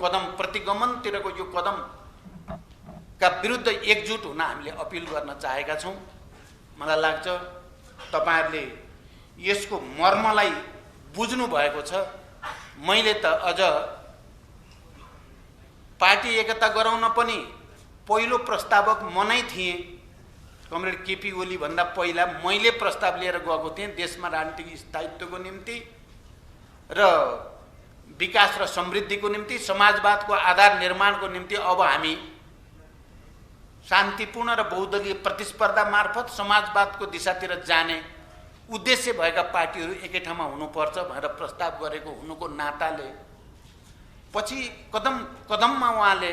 कदम प्रतिगमनतिरको यो कदमका विरुद्ध एकजुट हुन हामीले अपिल गर्न चाहेका छौँ। मलाई लाग्छ तपाईहरुले यसको मर्मलाई बुझ्नु भएको छ। मैले त अझ पार्टी एकता गराउन पनि पहिलो प्रस्तावक म नै थिएँ। कमरेड केपी ओली भन्दा पहिला मैले प्रस्ताव लिएर गएको थिएँ देशमा राजनीतिक स्थायित्वको निम्ति र विकास र समृद्धिको निम्ति, समाजवादको आधार निर्माणको निम्ति। अब हामी शान्तिपूर्ण र बहुदलीय प्रतिस्पर्धा मार्फत समाजवादको दिशातिर जाने उद्देश्य भएका पार्टीहरू एकै ठाउँमा हुनुपर्छ भनेर प्रस्ताव गरेको हुनुको नाताले पछि कदम कदममा उहाँले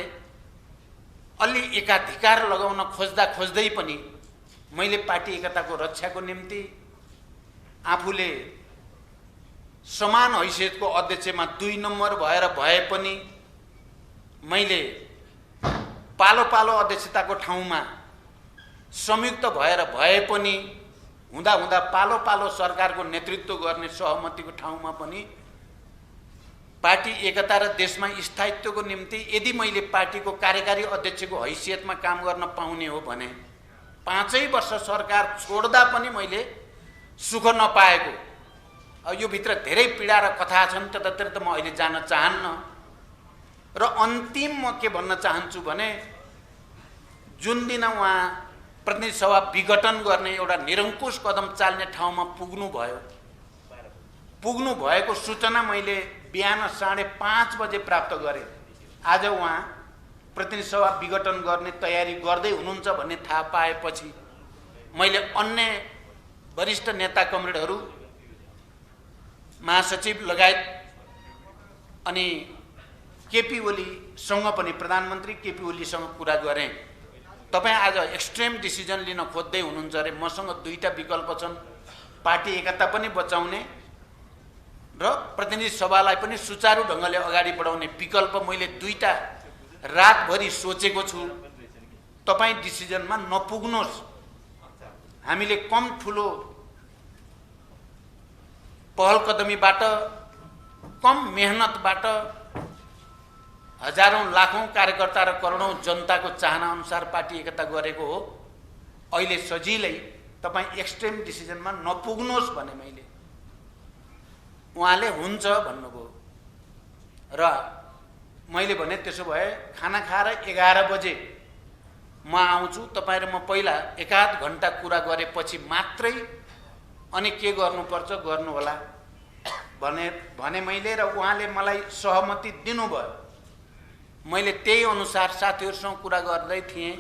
अलि एकाधिकार लगाउन खोज्दै पनि मैले पार्टी एकताको रक्षाको निम्ति आफूले समान हैसियतको अध्यक्षमा 2 नम्बर भए पनि मैले पालो पालो अध्यक्षताको ठाउँमा संयुक्त भए पनि हुँदा पालो पालो सरकारको नेतृत्व गर्ने सहमतिको ठाउँमा पनि पार्टी एकता र देशमा स्थायित्वको निम्ति यदि मैले पार्टीको कार्यकारी अध्यक्षको हैसियतमा काम गर्न पाउने हो भने 5 वर्ष सरकार छोड्दा पनि मैले सुख नपाएको। यो भित्र धेरै पीडा र कथा छन्, त्यतातिर त म अहिले जान चाहन्न। र अन्तिम म के भन्न चाहन्छु भने जुन दिन उहाँ प्रतिनिधि सभा विघटन गर्ने एउटा निरङ्कुश कदम चाल्ने ठाउँमा पुग्नु भएको सूचना मैले बिहान 5:30 बजे प्राप्त गरेँ। आज उहाँ प्रतिनिधि सभा विघटन गर्ने तयारी गर्दै हुनुहुन्छ भन्ने थाहा पाएपछि मैले अन्य वरिष्ठ नेता कमरेडहरू, महासचिव लगायत अनि केपी ओलीसँग पनि, प्रधानमन्त्री केपी ओलीसँग कुरा गरेँ। तपाईँ आज एक्सट्रिम डिसिजन लिन खोज्दै हुनुहुन्छ अरे। मसँग 2टा विकल्प छन्, पार्टी एकता पनि बचाउने र प्रतिनिधि सभालाई पनि सुचारू ढङ्गले अगाडि बढाउने विकल्प मैले 2टा रातभरि सोचेको छु। तपाईँ डिसिजनमा नपुग्नुहोस्। हामीले कम ठुलो पहल कदमीबाट, कम मेहनतबाट हजारौं लाखौं कार्यकर्ता र करोडौं जनताको चाहना अनुसार पार्टी एकता गरेको हो। अहिले सजिलै तपाईँ एक्सट्रिम डिसिजनमा नपुग्नुहोस् भने उहाँले हुन्छ भन्नुभयो र मैले भने त्यसो भए खाना खाएर 11 बजे म आउँछु, तपाईँ र म पहिला 1-8 घण्टा कुरा गरेपछि मात्रै अनि के गर्नुपर्छ गर्नु होला भने मैले र उहाँले मलाई सहमति दिनुभयो। मैले त्यही अनुसार साथीहरूसँग कुरा गर्दै थिएँ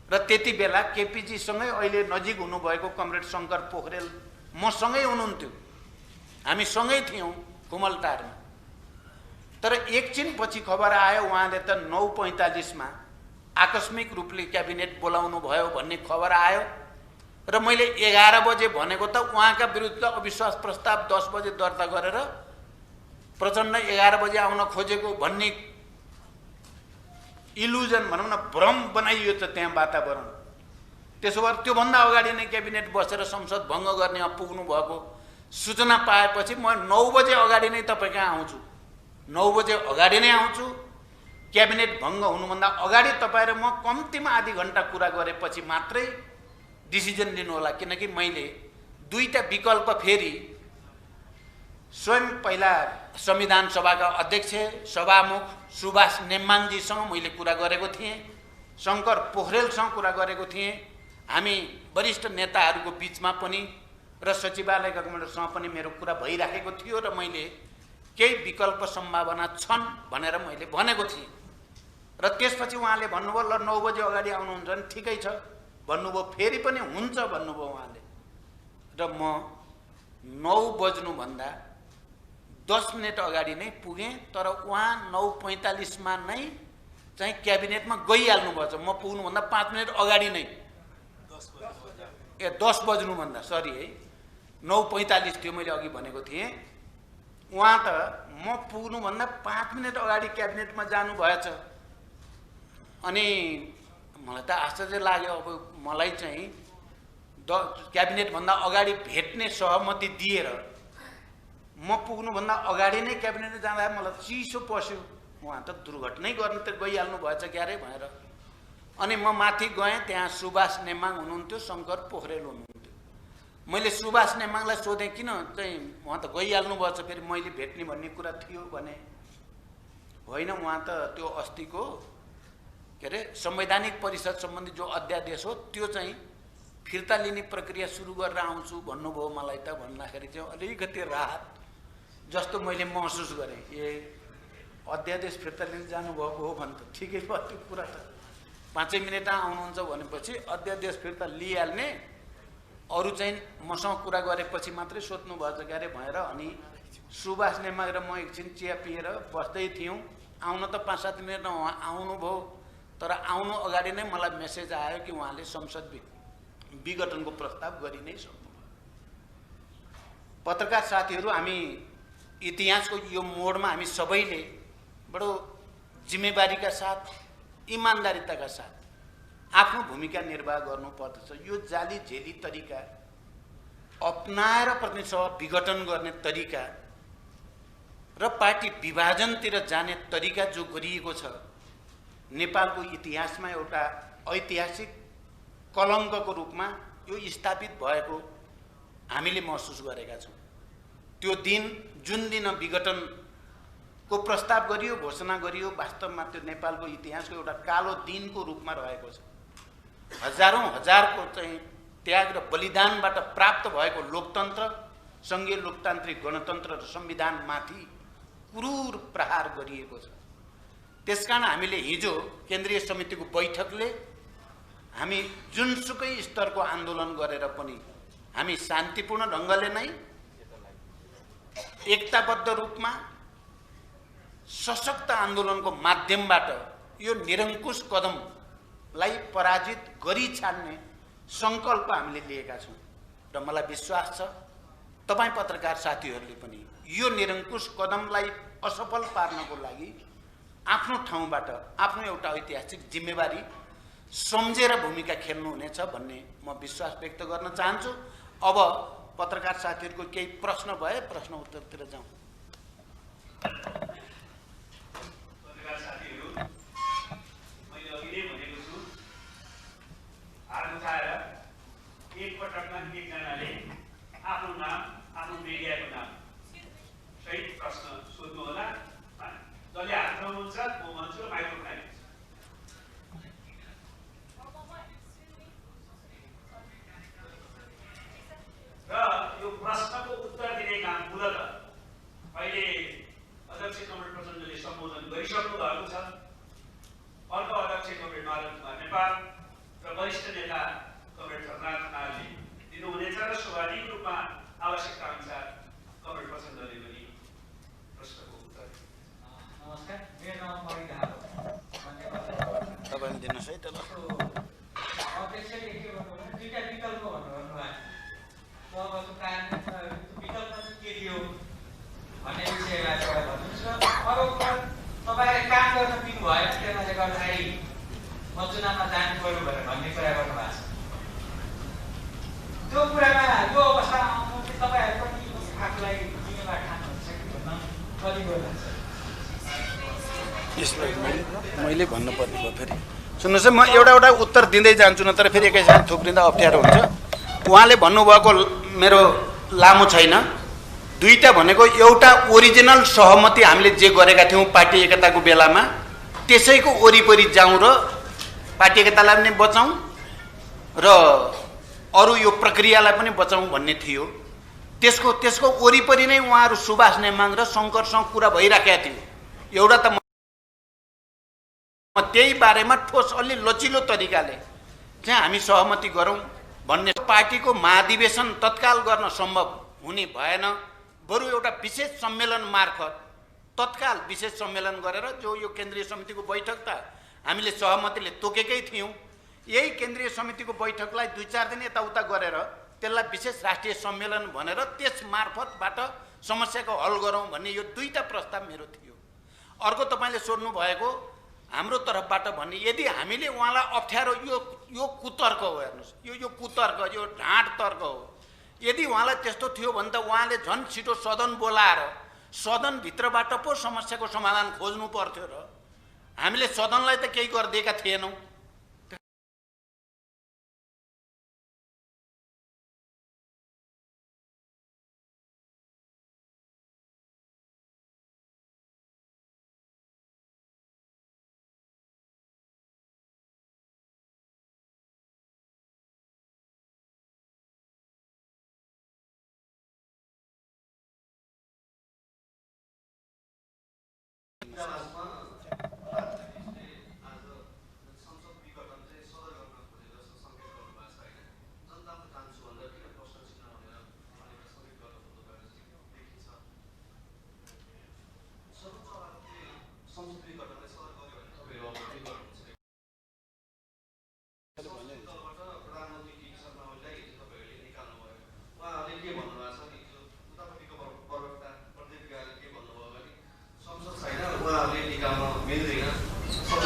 र त्यति बेला केपीजी सँगै अहिले नजिक हुनुभएको कमरेड शंकर पोखरेल मसँगै हुनुहुन्थ्यो। हामी सँगै थियौँ कुमलटारमा। तर एकछिन पछि खबर आयो उहाँले त 9:45 मा आकस्मिक रूपले क्याबिनेट बोलाउनु भयो भन्ने खबर आयो र मैले 11 बजे भनेको त उहाँका विरुद्ध अविश्वास प्रस्ताव 10 बजे दर्ता गरेर प्रचण्ड 11 बजे आउन खोजेको भन्ने इल्युजन भनौँ न, भ्रम बनाइयो त त्यहाँ वातावरण। त्यसो भए त्योभन्दा अगाडि नै क्याबिनेट बसेर संसद भङ्ग गर्ने पुग्नु भएको सूचना पाएपछि म 9 बजे अगाडि नै तपाईँ कहाँ आउँछु, 9 बजे अगाडि नै आउँछु। क्याबिनेट भङ्ग हुनुभन्दा अगाडि तपाईँ र म कम्तीमा आधी घण्टा कुरा गरेपछि मात्रै डिसिजन लिनु होला। किनकि मैले 2टा विकल्प फेरि स्वयं पहिला संविधान सभाका अध्यक्ष सभामुख सुभाष नेम्माङजीसँग मैले कुरा गरेको थिएँ, शंकर पोखरेलसँग कुरा गरेको थिएँ, हामी वरिष्ठ नेताहरूको बीचमा पनि र सचिवालयका कमिटीसँग पनि मेरो कुरा भइराखेको थियो र मैले केही विकल्प सम्भावना छन् भनेर मैले भनेको थिएँ। र त्यसपछि उहाँले भन्नुभयो ल 9 बजे अगाडि आउनुहुन्छ भने ठिकै छ भन्नुभयो। फेरि पनि हुन्छ भन्नुभयो उहाँले र म 9 बज्नुभन्दा 10 मिनट अगाडि नै पुगेँ। तर उहाँ 9:45 मा नै चाहिँ क्याबिनेटमा गइहाल्नु भएछ। म पुग्नुभन्दा 5 मिनट अगाडि नै 10 बज्नुभन्दा सरी है 9:45 थियो मैले अघि भनेको थिएँ। उहाँ त म पुग्नुभन्दा 5 मिनट अगाडि क्याबिनेटमा जानु भएछ। अनि मलाई त आश्चर्य लाग्यो। अब मलाई चाहिँ क्याबिनेटभन्दा अगाडि भेट्ने सहमति दिएर म पुग्नुभन्दा अगाडि नै क्याबिनेट जाँदा मलाई चिसो पस्यो। उहाँ त दुर्घटनै गर्न त गइहाल्नु भएछ क्यारे भनेर। अनि म माथि गएँ, त्यहाँ सुभाष नेमाङ हुनुहुन्थ्यो, शङ्कर पोखरेल हुनुहुन्थ्यो। मैले सुभाष नेमाङलाई सोधेँ किन चाहिँ उहाँ त गइहाल्नु भएछ, फेरि मैले भेट्ने भन्ने कुरा थियो भने होइन, उहाँ त त्यो अस्तिको के अरे संवैधानिक परिषद सम्बन्धी जो अध्यादेश हो त्यो चाहिँ फिर्ता लिने प्रक्रिया सुरु गरेर आउँछु भन्नुभयो मलाई त भन्दाखेरि चाहिँ अलिकति राहत जस्तो मैले महसुस गरेँ। ए अध्यादेश फिर्ता लिन जानुभएको हो भने त ठिकै भयो, त्यो कुरा त 5 मिनटमा आउनुहुन्छ भनेपछि अध्यादेश फिर्ता लिइहाल्ने, अरू चाहिँ मसँग कुरा गरेपछि मात्रै सोध्नु भएछ क्यारे भनेर। अनि सुभाष नेमाङ र म एकछिन चिया पिएर बस्दै थियौँ। आउन त 5-7 मिनटमा उहाँ आउनुभयो, तर आउनु अगाडि नै मलाई मेसेज आयो कि उहाँले संसद विघटनको प्रस्ताव गरि नै सक्नुभयो। पत्रकार साथीहरू, हामी इतिहासको यो मोडमा हामी सबैले बडो जिम्मेवारीका साथ, इमान्दारिताका साथ आफ्नो भूमिका निर्वाह गर्नुपर्दछ। यो जाली झेली तरिका अपनाएर प्रतिनिधिसभा विघटन गर्ने तरिका र पार्टी विभाजनतिर जाने तरिका जो गरिएको छ, नेपालको इतिहासमा एउटा ऐतिहासिक कलङ्कको रूपमा यो स्थापित भएको हामीले महसुस गरेका छौँ। त्यो दिन जुन दिन विघटनको प्रस्ताव गरियो, घोषणा गरियो, वास्तवमा त्यो नेपालको इतिहासको एउटा कालो दिनको रूपमा रहेको छ। हजारौं हजारको चाहिँ त्याग र बलिदानबाट प्राप्त भएको लोकतन्त्र, सङ्घीय लोकतान्त्रिक गणतन्त्र र संविधानमाथि क्रूर प्रहार गरिएको छ। त्यसकारण हामीले हिजो केन्द्रीय समितिको बैठकले हामी जुनसुकै स्तरको आन्दोलन गरेर पनि हामी शान्तिपूर्ण ढङ्गले नै एकताबद्ध रूपमा सशक्त आन्दोलनको माध्यमबाट यो निरङ्कुश कदमलाई पराजित गरी छाड्ने सङ्कल्प हामीले लिएका छौँ। र मलाई विश्वास छ तपाईँ पत्रकार साथीहरूले पनि यो निरङ्कुश कदमलाई असफल पार्नको लागि आफ्नो ठाउँबाट आफ्नो एउटा ऐतिहासिक जिम्मेवारी सम्झेर भूमिका खेल्नुहुनेछ भन्ने म विश्वास व्यक्त गर्न चाहन्छु। अब पत्रकार साथीहरूको केही प्रश्न भए प्रश्न उत्तरतिर जाउँ। पत्रकार साथीहरू, मैले अघि नै भनेको छु, हात उठाएर एकपटकमा एकजनाले आफ्नो नाम, आफ्नो मिडियाको नाम सहित प्रश्न सोध्नु होला। जसले हात उठाउनुहुन्छ म भन्छु र माइक्रोफोन आइदिन्छ। र यो प्रश्नको उत्तर दिने काम मूलतः अहिले अध्यक्ष कमरेड प्रचण्डले सम्बोधन गरिसक्नु भएको छ। अर्को अध्यक्ष कमरेड नरेन्द्र कुमार नेपाल र वरिष्ठ नेता कमरेड खतनाथ खनालले दिनुहुनेछ र स्वाभाविक रूपमा आवश्यकता अनुसार कमरेड प्रचण्डले पनि प्रश्नको उत्तर। नमस्कार, मेरो नाम मणि धाम हो। तपाईँले दिनुहोस् है त। अध्यक्षले के भन्नुभयो, दुईटा विकल्प भन्नुभएको छ। तबको कारण विकल्प चाहिँ के थियो भन्ने विषयलाई एउटा भन्नुहोस्। र अरू कुरा तपाईँले काम गर्न दिनु भएन, त्यसले गर्दाखेरि म चुनावमा जानु पर्यो भनेर भन्ने कुरा गर्नुभएको छ। त्यो कुरामा यो अवस्थामा आउनु चाहिँ तपाईँहरू पनि आफूलाई जिम्मेवार ठान्नुहुन्छ कि भन्न कति गर्नुहुन्छ? यसलाई मैले भन्नुपर्ने भयो। फेरि सुन्नुहोस् है, म एउटा उत्तर दिँदै जान्छु, नत्र फेरि एकैसाथ थुप्रिँदा अप्ठ्यारो हुन्छ। उहाँले भन्नुभएको मेरो लामो छैन। दुईटा भनेको एउटा ओरिजिनल सहमति हामीले जे गरेका थियौँ पार्टी एकताको बेलामा, त्यसैको वरिपरि जाउँ र पार्टी एकतालाई पनि बचाउँ र अरू यो प्रक्रियालाई पनि बचाउँ भन्ने थियो। त्यसको वरिपरि नै उहाँहरू सुभाष नेमाङ र शङ्करसँग कुरा भइराखेका थियो। एउटा त त्यही बारेमा ठोस अलि लचिलो तरिकाले चाहिँ हामी सहमति गरौँ भन्ने। पार्टीको महाधिवेशन तत्काल गर्न सम्भव हुने भएन, बरु एउटा विशेष सम्मेलन मार्फत तत्काल विशेष सम्मेलन गरेर, जो यो केन्द्रीय समितिको बैठक त हामीले सहमतिले तोकेकै थियौँ, यही केन्द्रीय समितिको बैठकलाई 2-4 दिन यताउता गरेर त्यसलाई विशेष राष्ट्रिय सम्मेलन भनेर त्यस मार्फतबाट समस्याको हल गरौँ भन्ने यो दुईटा प्रस्ताव मेरो थियो। अर्को तपाईँले सोध्नु भएको हाम्रो तर्फबाट भन्ने, यदि हामीले उहाँलाई अप्ठ्यारो, यो कुतर्क हो, हेर्नुहोस्, यो कुतर्क, यो ढाँट तर्क हो। यदि उहाँलाई त्यस्तो थियो भने त उहाँले झन् छिटो सदन बोलाएर सदनभित्रबाट पो समस्याको समाधान खोज्नु पर्थ्यो र हामीले सदनलाई त केही गरिदिएका थिएनौँ।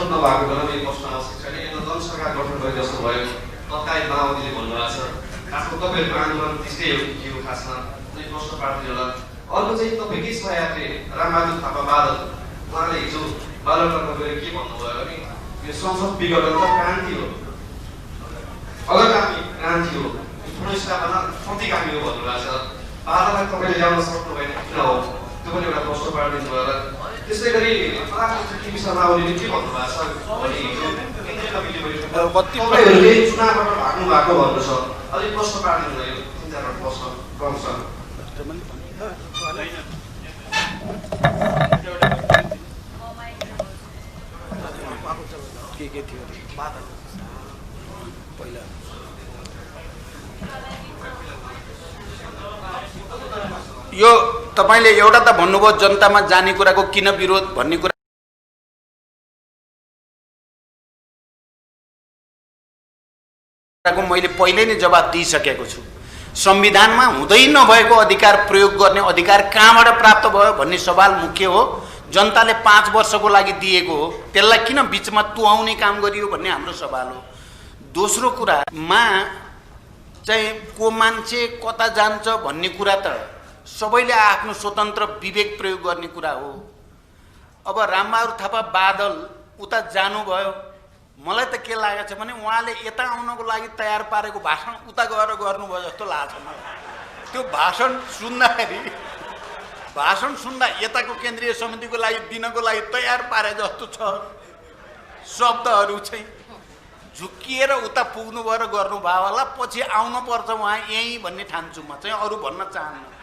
नभएको बेलामा यो प्रश्न आवश्यक छैन। यो जनसरकार गठन गरे जस्तो भयो। तत्कालीन माओवादीले भन्नुभएको छ खासमा तपाईँहरूको आन्दोलन त्यसकै हो कि हो खासमा चाहिँ प्रश्न पार्टी होला। अर्को चाहिँ तपाईँकै सहयात्री रामबहादुर थापा बादल, उहाँले हिजो बालकरमा गएर के भन्नुभयो भने यो संसद विघटन त क्रान्ति हो, अग्रगामी क्रान्ति हो, ठुलो स्थापना प्रतिगामी हो भन्नुभएको छ। बादललाई तपाईँले ल्याउन सक्नु भएन किन हो, त्यो पनि एउटा प्रश्न पारिदिनु भयो होला। त्यसै गरी प्रधानमन्त्री केपी शर्मा ओलीले के भन्नुभएको छ भने केन्द्रीय कमिटीले तपाईँहरूले चुनावबाट भाग्नु भएको भन्नु छ। अलिक प्रश्न पारिदिनु भयो, 3-4 प्रश्न कम छ। के थियो पहिला यो तपाईले एउटा त भन्नुभयो जनतामा जाने कुराको किन विरोध भन्ने कुरा मैले पहिले नै जवाब दिइसकेको छु। संविधानमा हुँदै नभएको अधिकार प्रयोग गर्ने अधिकार कहाँबाट प्राप्त भयो भन्ने सवाल मुख्य हो। जनताले 5 वर्षको लागि दिएको हो, त्यसलाई किन बीचमा तुहाउने काम गरियो भन्ने हाम्रो सवाल हो। दोस्रो कुरामा चाहिँ को मान्छे कता जान्छ भन्ने कुरा त सबैले आफ्नो स्वतन्त्र विवेक प्रयोग गर्ने कुरा हो। अब रामबहादुर थापा बादल उता जानुभयो, मलाई त के लागेको छ भने उहाँले यता आउनको लागि तयार पारेको भाषण उता गएर गर्नुभयो जस्तो लाग्छ मलाई। त्यो भाषण सुन्दा यताको केन्द्रीय समितिको लागि दिनको लागि तयार पारे जस्तो छ। शब्दहरू चाहिँ झुक्किएर उता पुग्नु भएर गर्नुभयो होला, पछि आउनुपर्छ उहाँ यहीँ भन्ने ठान्छु म चाहिँ, अरू भन्न चाहन्न।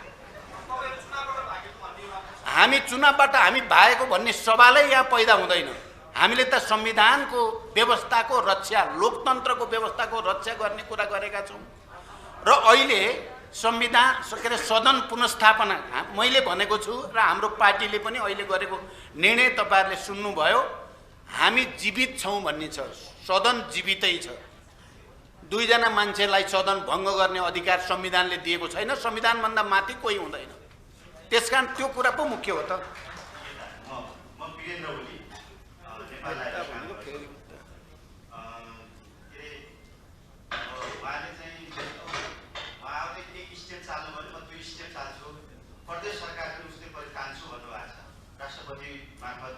हामी चुनावबाट हामी भागेको भन्ने सवालै यहाँ पैदा हुँदैन। हामीले त संविधानको व्यवस्थाको रक्षा, लोकतन्त्रको व्यवस्थाको रक्षा गर्ने कुरा गरेका छौँ र अहिले संविधान के अरे सदन पुनर्स्थापना मैले भनेको छु र हाम्रो पार्टीले पनि अहिले गरेको निर्णय तपाईँहरूले सुन्नुभयो। हामी जीवित छौँ भन्ने छ, सदन जीवितै छ। 2 जना मान्छेलाई सदन भङ्ग गर्ने अधिकार संविधानले दिएको छैन, संविधानभन्दा माथि कोही हुँदैन। त्यसकारण त्यो कुरा पो मुख्य हो त। प्रदेश सरकारले उसले परितान्छु भन्नुभएको छ। राष्ट्रपति मार्फत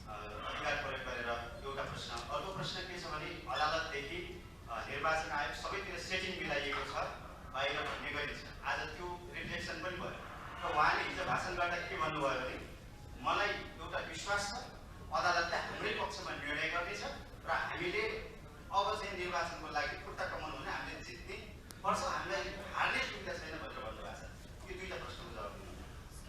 अधिकार प्रयोग गरेर एउटा प्रश्न। अर्को प्रश्न के छ भने अदालतदेखि निर्वाचन आयोग सबैतिर सेटिङ मिलाइएको छ बाहिर भन्ने गरिन्छ। आज त्यो रिफ्लेक्सन पनि भयो र उहाँले हिजो भाषण गर्दा के भन्नुभयो भने मलाई एउटा विश्वास छ अदालतले हाम्रै पक्षमा निर्णय गर्नेछ र हामीले अब चाहिँ निर्वाचनको लागि खुट्टा कमाउनु भने हामीले जित्ने पर्छ, हामीलाई हार्ने सुविधा छैन भनेर भन्नुभएको छ। यो 2टा प्रश्नको जवाब दिनु।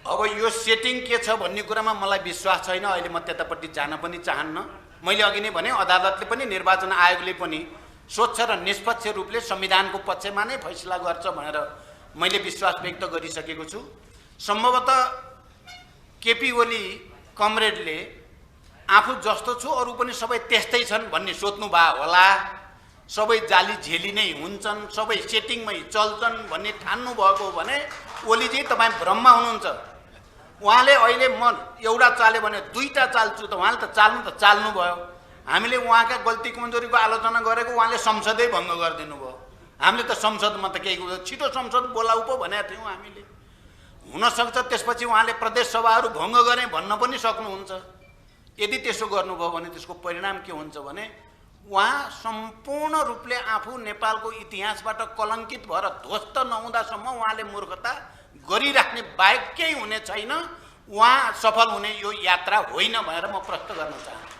अब यो सेटिङ के छ भन्ने कुरामा मलाई विश्वास छैन। अहिले म त्यतापट्टि जान पनि चाहन्न। मैले अघि नै भने अदालतले पनि निर्वाचन आयोगले पनि स्वच्छ र निष्पक्ष रूपले संविधानको पक्षमा नै फैसला गर्छ भनेर मैले विश्वास व्यक्त गरिसकेको छु। सम्भवतः केपी ओली कमरेडले आफू जस्तो छु अरू पनि सबै त्यस्तै छन् भन्ने सोध्नु भयो होला, सबै जाली झेली नै हुन्छन्, सबै सेटिङमै चल्छन् भन्ने ठान्नु भएको हो भने ओलीजी तपाईँ भ्रममा हुनुहुन्छ। उहाँले अहिले म एउटा चाल्यो भने 2टा चाल्छु त उहाँले त चाल्नु भयो। हामीले उहाँका गल्ती कमजोरीको आलोचना गरेको उहाँले संसदै भङ्ग गरिदिनु भयो। हामीले त संसदमा त केही छिटो संसद बोलाउ पो भनेका थियौँ हामीले। हुनसक्छ त्यसपछि उहाँले प्रदेश सभाहरू भङ्ग गरे भन्न पनि सक्नुहुन्छ। यदि त्यसो गर्नुभयो भने त्यसको परिणाम के हुन्छ भने उहाँ सम्पूर्ण रूपले आफू नेपालको इतिहासबाट कलङ्कित भएर ध्वस्त नहुँदासम्म उहाँले मूर्खता गरिराख्ने बाहेक केही हुने छैन। उहाँ सफल हुने यो यात्रा होइन भनेर म प्रश्न गर्न चाहन्छु।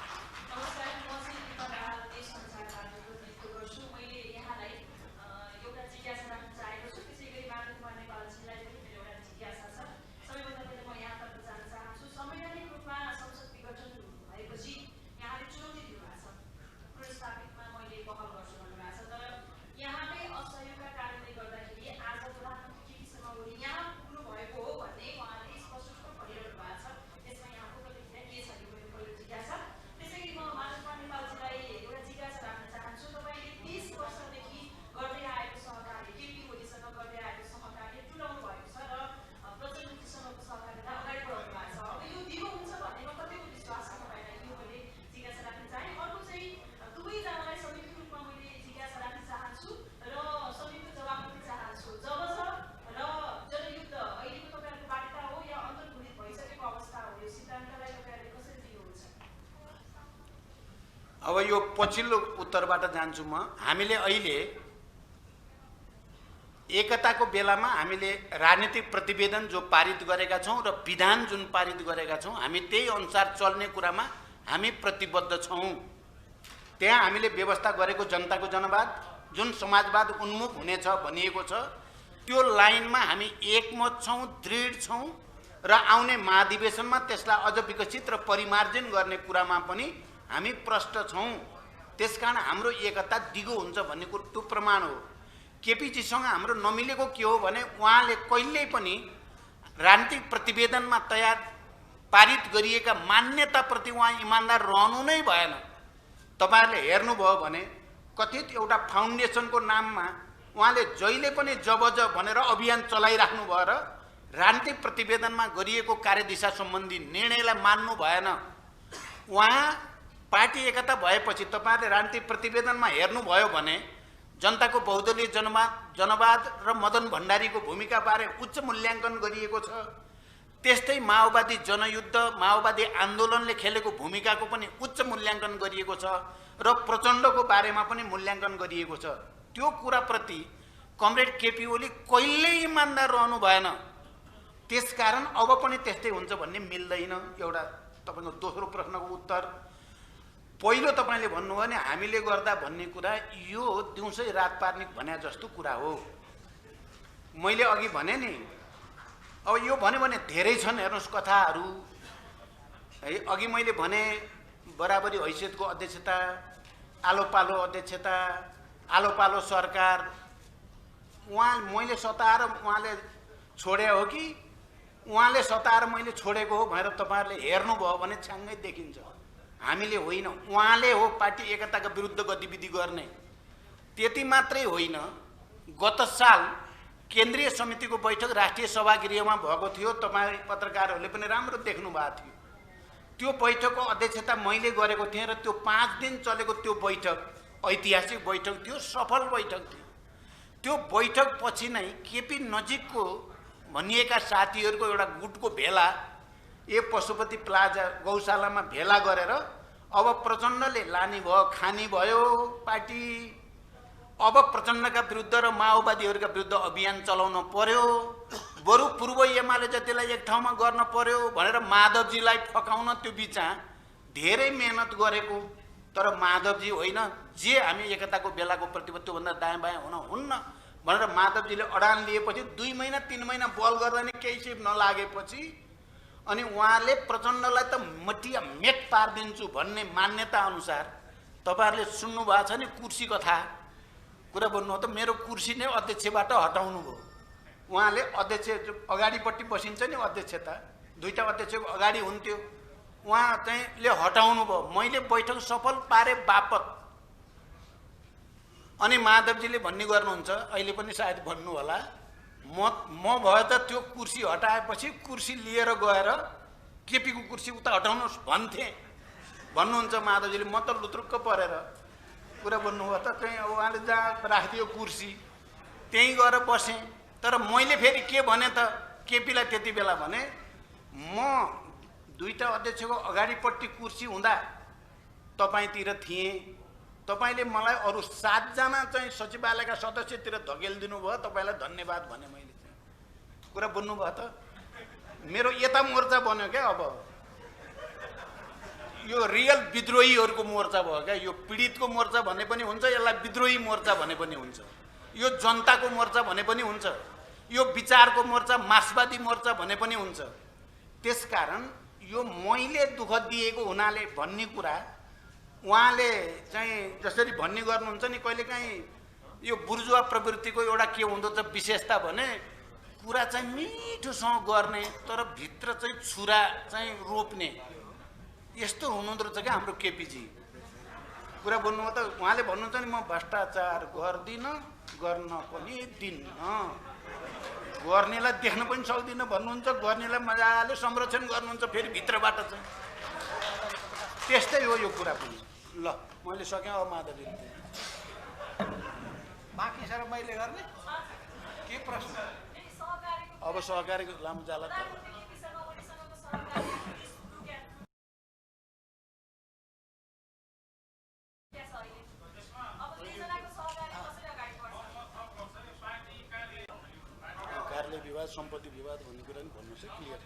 अब यो पछिल्लो उत्तरबाट जान्छु म। हामीले अहिले एकताको बेलामा हामीले राजनीतिक प्रतिवेदन जो पारित गरेका छौँ र विधान जुन पारित गरेका छौँ हामी त्यही अनुसार चल्ने कुरामा हामी प्रतिबद्ध छौँ। त्यहाँ हामीले व्यवस्था गरेको जनताको जनवाद जुन समाजवाद उन्मुख हुनेछ भनिएको छ त्यो लाइनमा हामी एकमत छौँ, दृढ छौँ र आउने महाधिवेशनमा त्यसलाई अझ विकसित र परिमार्जन गर्ने कुरामा पनि हामी प्रष्ट छौँ। त्यसकारण हाम्रो एकता दिगो हुन्छ भन्ने कुरो त्यो प्रमाण हो। केपीजीसँग हाम्रो नमिलेको के हो भने उहाँले कहिल्यै पनि राजनीतिक प्रतिवेदनमा तयार पारित गरिएका मान्यताप्रति उहाँ इमान्दार रहनु नै भएन। तपाईहरुले हेर्नुभयो भने कथित एउटा फाउन्डेसनको नाममा उहाँले जहिले पनि जबज भनेर अभियान चलाइराख्नु भयो र राजनीतिक प्रतिवेदनमा गरिएको कार्यदिशा सम्बन्धी निर्णयलाई मान्नु भएन। उहाँ पार्टी एकता भएपछि तपाईहरुले राजनीतिक प्रतिवेदनमा हेर्नुभयो भने जनताको बहुदलीय जनवाद र मदन भण्डारीको भूमिका बारे उच्च मूल्याङ्कन गरिएको छ। त्यस्तै माओवादी जनयुद्ध माओवादी आन्दोलनले खेलेको भूमिकाको पनि उच्च मूल्याङ्कन गरिएको छ र प्रचण्डको बारेमा पनि मूल्याङ्कन गरिएको छ। त्यो कुराप्रति कमरेड केपी ओली कहिल्यै इमान्दार रहनु भएन। त्यसकारण अब पनि त्यस्तै हुन्छ भन्ने मिल्दैन। एउटा तपाईको दोस्रो प्रश्नको उत्तर पहिलो तपाईले भन्नुभयो भने हामीले गर्दा भन्ने कुरा यो दिउँसै रात पार्ने भने जस्तो कुरा हो। मैले अघि भने नि अब यो भन्यो भने धेरै छन् हेर्नुस् कथाहरू है। अघि मैले भने बराबरी हैसियतको अध्यक्षता, आलो पालो अध्यक्षता, आलो पालो सरकार उहाँ मैले सताएर उहाँले छोडे हो कि उहाँले सताएर मैले छोडेको हो भनेर तपाईहरुले हेर्नुभयो भने छ्याङ्गै देखिन्छ। हामीले होइन, उहाँले हो पार्टी एकताका विरुद्ध गतिविधि गर्ने। त्यति मात्रै होइन, गत साल केन्द्रीय समितिको बैठक राष्ट्रिय सभागृहमा भएको थियो। तपाईँ पत्रकारहरूले पनि राम्रो देख्नु भएको थियो। त्यो बैठकको अध्यक्षता मैले गरेको थिएँ र त्यो 5 दिन चलेको त्यो बैठक ऐतिहासिक बैठक थियो, सफल बैठक थियो। त्यो बैठक पछि नै केपी नजिकको भनिएका साथीहरूको एउटा गुटको भेला पशुपति प्लाजा गौशालामा भेला गरेर अब प्रचण्डले लाने भयो, खानी भयो पार्टी। अब प्रचण्डका विरुद्ध र माओवादीहरूका विरुद्ध अभियान चलाउन पर्यो। बरु पूर्व एमाले जतिलाई एक ठाउँमा गर्न पर्यो भनेर माधवजीलाई फकाउन त्यो बिचा धेरै मेहनत गरेको। तर माधवजी होइन, जे हामी एकताको बेलाको प्रतिबद्ध त्योभन्दा दायाँ बायाँ हुन हुन्न भनेर माधवजीले अडान लिएपछि 2 महिना 3 महिना बल गर्दा नि केही सिप नलागेपछि अनि उहाँले प्रचण्डलाई त मटिया मेट पारिदिन्छु भन्ने मान्यता अनुसार तपाईहरुले सुन्नु भएको छ नि कुर्सी कथा कुरा भन्नु हो त मेरो कुर्सी नै अध्यक्षबाट हटाउनु भयो। उहाँले अध्यक्ष अगाडिपट्टि बसिन्छ नि अध्यक्षता, दुईटा अध्यक्षको अगाडि हुन्थ्यो, उहाँ चाहिँ ले हटाउनु भयो। मैले बैठक सफल पारे बापत। अनि माधवजीले भन्ने गर्नुहुन्छ, अहिले पनि सायद भन्नु होला, म भयो त त्यो कुर्सी हटाएपछि कुर्सी लिएर गएर केपीको कुर्सी उता हटाउनुहोस् भन्थे भन्नुहुन्छ माधवजीले। म त लुत्रुक्क परेर कुरा भन्नुभयो त चाहिँ अब उहाँले जहाँ राखिदियो कुर्सी त्यहीँ गएर बसेँ। तर मैले फेरि के भने त केपीलाई त्यति बेला भने म दुईटा अध्यक्षको अगाडिपट्टि कुर्सी हुँदा तपाईँतिर थिएँ, तपाईँले मलाई अरू 7 जना चाहिँ सचिवालयका सदस्यतिर धकेलिदिनु भयो, तपाईँलाई धन्यवाद भने मैले चाहिँ कुरा बुझ्नुभयो त। मेरो यता मोर्चा बन्यो क्या, अब यो रियल विद्रोहीहरूको मोर्चा भयो क्या। यो पीडितको मोर्चा भने पनि हुन्छ, यसलाई विद्रोही मोर्चा भने पनि हुन्छ, यो जनताको मोर्चा भने पनि हुन्छ, यो विचारको मोर्चा मार्क्सवादी मोर्चा भने पनि हुन्छ। त्यसकारण यो मैले दुःख दिएको हुनाले भन्ने कुरा उहाँले चाहिँ जसरी भन्ने गर्नुहुन्छ नि, कहिलेकाहीँ यो बुर्जुवा प्रवृत्तिको एउटा के हुँदो छ विशेषता भने कुरा चाहिँ मिठोसँग गर्ने तर भित्र चाहिँ छुरा चाहिँ रोप्ने, यस्तो हुनुहुँदो रहेछ क्या हाम्रो केपीजी। कुरा बोल्नुभयो त, उहाँले भन्नुहुन्छ नि म भ्रष्टाचार गर्दिनँ, गर्न पनि दिन्न, गर्नेलाई देख्न पनि सक्दिनँ भन्नुहुन्छ, गर्नेलाई मजाले संरक्षण गर्नुहुन्छ फेरि भित्रबाट चाहिँ। त्यस्तै हो यो कुरा पनि। ल मैले सकेँ, अब माधवी बाँकी सारा मैले गर्ने के प्रश्न? अब सहकारीको लामो जाला त कार्यालय विवाद, सम्पत्ति विवाद भन्ने कुरा नि भन्नुहोस् है क्लियर।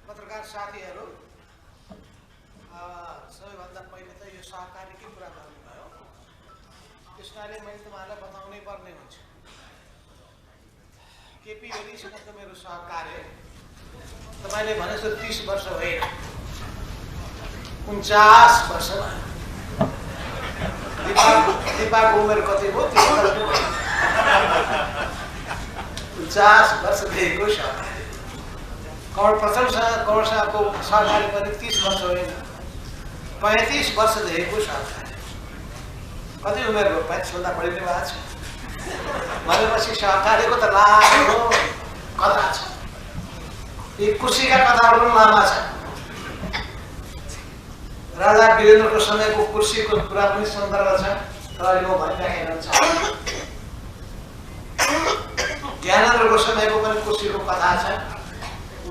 पत्रकार साथीहरू, सबैभन्दा पहिले त यो सहकारीकै कुरा गर्नुभयो, त्यसकारणले मैले तपाईँहरूलाई बताउनै पर्ने हुन्छ। केपी ओलीसँगको मेरो सहकार्य तपाईँले भने जस्तो 30 वर्ष होइन, 49 वर्ष भयो। दिपाको उमेर कति भयो? 49 वर्षदेखिको सहकार्य। कमलसँगको सहकार्य पनि 30 वर्ष होइन, 35 वर्षदेखिको सहकार्य। कति उमेर भयो? 35 भन्दा बढी नै भएको छ भनेपछि सहकार्यको त लामो कथा छ। यी कुर्सीका कथाहरू पनि लामा छ। राजा वीरेन्द्रको समयको कुर्सीको कुरा पनि सन्दर्भ छ, तर अहिले म भनिराखेको छ। ज्ञानेन्द्रको समयको पनि कुर्सीको कथा छ।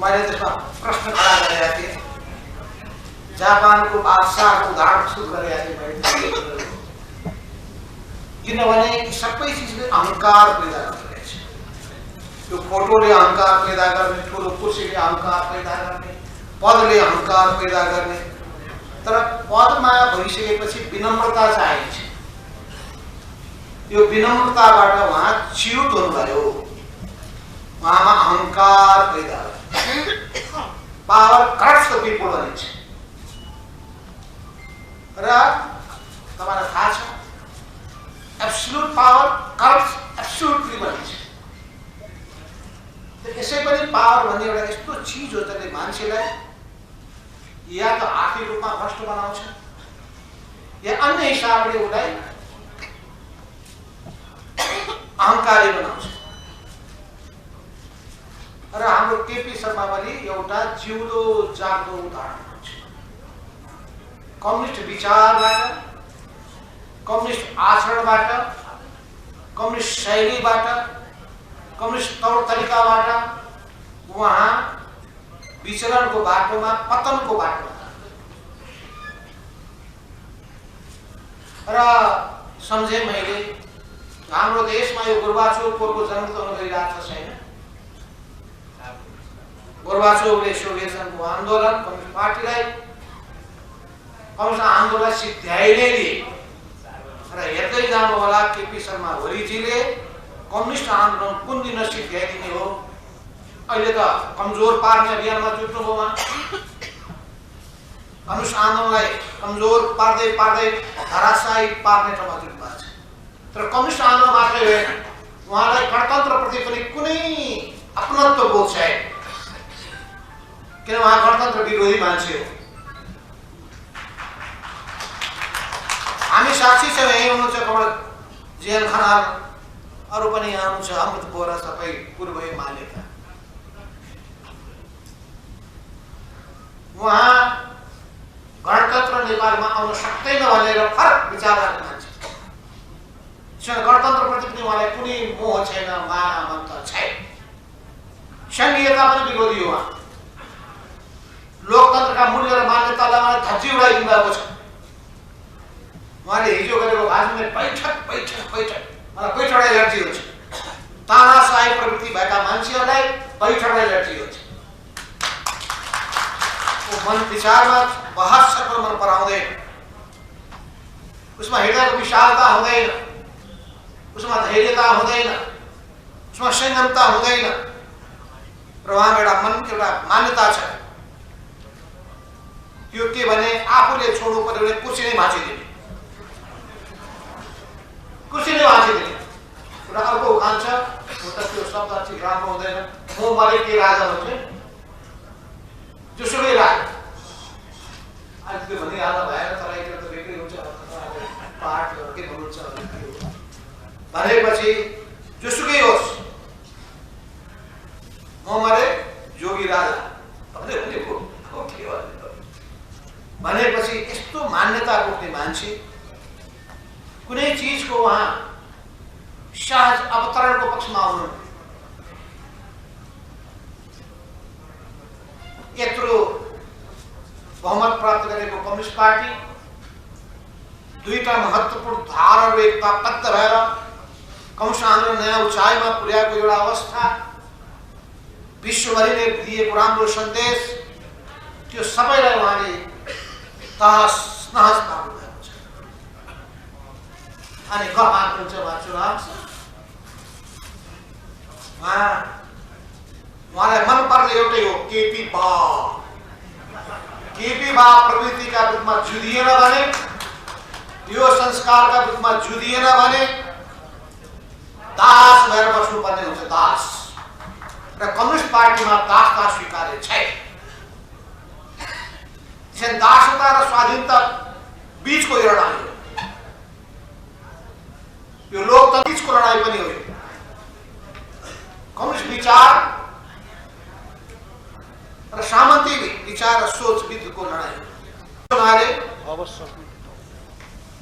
मैले त्यसमा प्रश्न खडा गरेका थिएँ, जापानको बादशाहको उदाहरण प्रस्तुत गरेका थिएँ मैले। किनभने सबै चिजले अहङ्कार पैदा गरिरहेछ। यो फोटोले अहङ्कार पैदा गर्ने, ठुलो कुर्सीले अहङ्कार पैदा गर्ने, पदले अहङ्कार पैदा गर्ने। तर पदमा भइसकेपछि विनम्रता चाहिन्छ। यो विनम्रताबाट उहाँ च्युत हुनुभयो, उहाँमा अहङ्कार पैदा भयो। पावर करप्ट्स द पिपल भनिन्छ र तपाईँलाई थाहा छ एब्सोल्युट पावर करप्ट्स एब्सोल्युटली भनिन्छ। यसै पनि पावर भन्ने एउटा यस्तो चिज हो जसले मान्छेलाई या त आर्थिक रूपमा भ्रष्ट बनाउँछ या अन्य हिसाबले उसलाई अहङ्कारी बनाउँछ। र हाम्रो केपी शर्मा ओली एउटा जिउँदो जाग्दो उदाहरण हुन्छ। कम्युनिस्ट विचारबाट, कम्युनिस्ट आचरणबाट, कम्युनिस्ट शैलीबाट, कम्युनिस्ट तौर तरिकाबाट उहाँ विचरणको बाटोमा, पतनको बाटोमा। र सम्झेँ मैले हाम्रो देशमा यो गोर्बाचोभको जन्म त हुन गइरहेको छ छैन। गोर्बाचोभले सोभियत सङ्घको आन्दोलन, कम्युनिस्ट पार्टीलाई, कम्युनिस्ट आन्दोलन सिद्ध्याइ नै लिए। र हेर्दै जानु होला केपी शर्मा ओलीजीले कम्युनिस्ट आन्दोलन कुन दिन सिद्ध्याइदिने हो। अहिले त कमजोर पार्ने अभियानमा जुट्नु हो उहाँ। कम्युनिस्ट आन्दोलनलाई कमजोर पार्दै पार्दै धराशायी पार्ने ठाउँमा जुट्नु भएको छ। तर कम्युनिस्ट आन्दोलन मात्रै होइन, उहाँलाई गणतन्त्रप्रति पनि कुनै अपनत्व बोध छैन, किन उहाँ गणतन्त्र विरोधी मान्छे हो। हामी साक्षी छौँ, यहीँ हुनुहुन्छ कमल जेएन खनाल, अरू पनि यहाँ हुनुहुन्छ, अमृत बोरा, सबै पूर्व एमालेका। उहाँ गणतन्त्र नेपालमा आउन सक्दैन भनेर फरक विचार राख्ने मान्छे। गणतन्त्रप्रति पनि उहाँलाई कुनै मोह छैन, माया ममता छैन। सङ्घीयता पनि विरोधी हो। लोकतन्त्रका मूल्य र मान्यतालाई उहाँले धज्जी उडाइदिनु भएको छ। उहाँले हिजो गरेको भाषणले बैठक बैठक बैठक मलाई बैठक एलर्जी हुन्छ। तानाशाही प्रवृत्ति भएका मान्छेहरूलाई बैठक एलर्जी हुन्छ। मन विचारमा बहस सक्न मन पराउँदैन, उसमा हृदयको विशालता हुँदैन, उसमा धैर्यता हुँदैन, उसमा संयमता हुँदैन। र उहाँको एउटा मान्यता छ, त्यो के भने आफूले छोड्नु पर्यो भने कुर्सी नै भाँचिदिने, कुर्सी नै भाँचिदिने। एउटा अर्को उखान छ, त्यो शब्द ठिक राम्रो हुँदैन, म मरे के राजा भन्छ, जोसुकै राजा। आज त्यो भनिहाल्दा भएन, तराईतिर त बेग्लै हुन्छ, पाठ के भन्नुहुन्छ भनेपछि जोसुकै होस्, म मरे जोगी राजा भनेपछि यस्तो मान्यता बोक्ने मान्छे कुनै चिजको उहाँ सहज अवतरणको पक्षमा आउनु। यत्रो बहुमत प्राप्त गरेको कम्युनिस्ट पार्टी दुईटा महत्त्वपूर्ण धाराहरू एकताबद्ध भएर कम्युनिस्ट आन्दोलन नयाँ उचाइमा पुर्याएको एउटा अवस्था, विश्वभरिले दिएको राम्रो सन्देश, त्यो सबैलाई उहाँले तहस नहस पार्नु भएको छ। अनि गफ आउँछ उहाँ चुनाव, उहाँलाई मनपर्ने एउटै हो, केपी बा। केपी बा प्रवृत्तिका रूपमा जुधिएन भने, यो संस्कारका रूपमा जुधिएन भने दास भएर बस्नुपर्ने हुन्छ, दास। र कम्युनिस्ट पार्टीमा दासता स्वीकार्य छैन। दासता र स्वाधीनता बीचको यो लडाई हो, यो लोकतन्त्र बीचको लडाई पनि हो। कम्युनिस्ट विचार र सामन्ती विचार र सोच बीचको लडाई हो।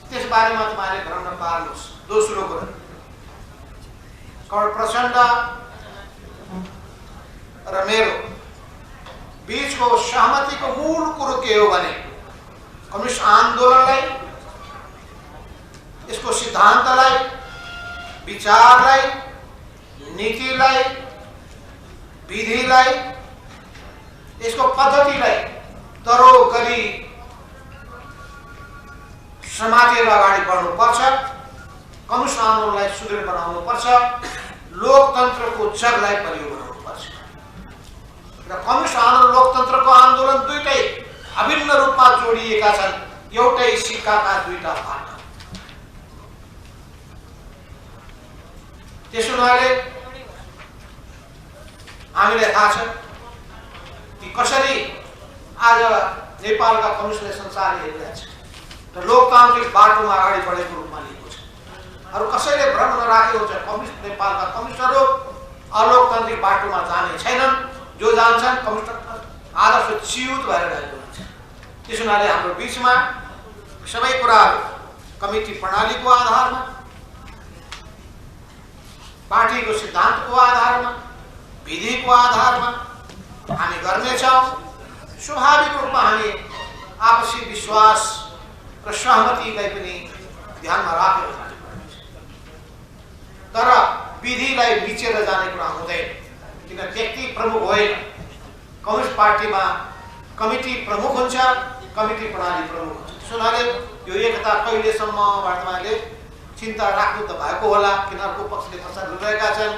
त्यस बारेमा तपाईँले भ्रम नपार्नुहोस्। दोस्रो कुरा, कमल प्रचण्ड र मेरो बीचको सहमतिको मूल कुरो के हो भने कम्युनिस्ट आन्दोलनलाई, यसको सिद्धान्तलाई, विचारलाई, नीतिलाई, विधिलाई, यसको पद्धतिलाई तरो गरी समातेर अगाडि बढ्नुपर्छ। कम्युनिस्ट आन्दोलनलाई सुदृढ बनाउनुपर्छ, लोकतन्त्रको जगलाई बलियो बनाउनुपर्छ। र कम्युनिस्ट आन्दोलन लोकतन्त्रको आन्दोलन दुईटै अभिन्न रूपमा जोडिएका छन्, एउटै सिक्काका दुईटा पाटा। त्यसो हुनाले हामीलाई थाहा छ कि कसरी आज नेपालका कम्युनिस्टले संसार हेरिरहेको छ र लोकतान्त्रिक बाटोमा अगाडि बढेको रूपमा लिएको छ। अरू कसैले भ्रम नराखेको छ, कम्युनिस्ट नेपालका कम्युनिस्टहरू अलोकतान्त्रिक बाटोमा जाने छैनन्। जो जान्छन् कम्युनिस्ट आदर्श च्युत भएर गएको हुन्छ। त्यसो हुनाले हाम्रो बिचमा सबै कुराहरू कमिटी प्रणालीको आधारमा, पार्टीको सिद्धान्तको आधारमा, विधिको आधारमा हामी गर्नेछौँ। स्वाभाविक रूपमा हामी आपसी विश्वास र सहमतिलाई पनि ध्यानमा राखेर जानुपर्छ। तर विधिलाई मिचेर जाने कुरा हुँदैन, किन व्यक्ति प्रमुख होइन। कम्युनिस्ट पार्टीमा कमिटी प्रमुख हुन्छ, कमिटी प्रणाली प्रमुख हुन्छ। त्यसोले यो एकता कहिलेसम्म वर्तमानले चिन्ता राख्नु त भएको होला, किन अर्को पक्षले खर्च गरिरहेका छन्।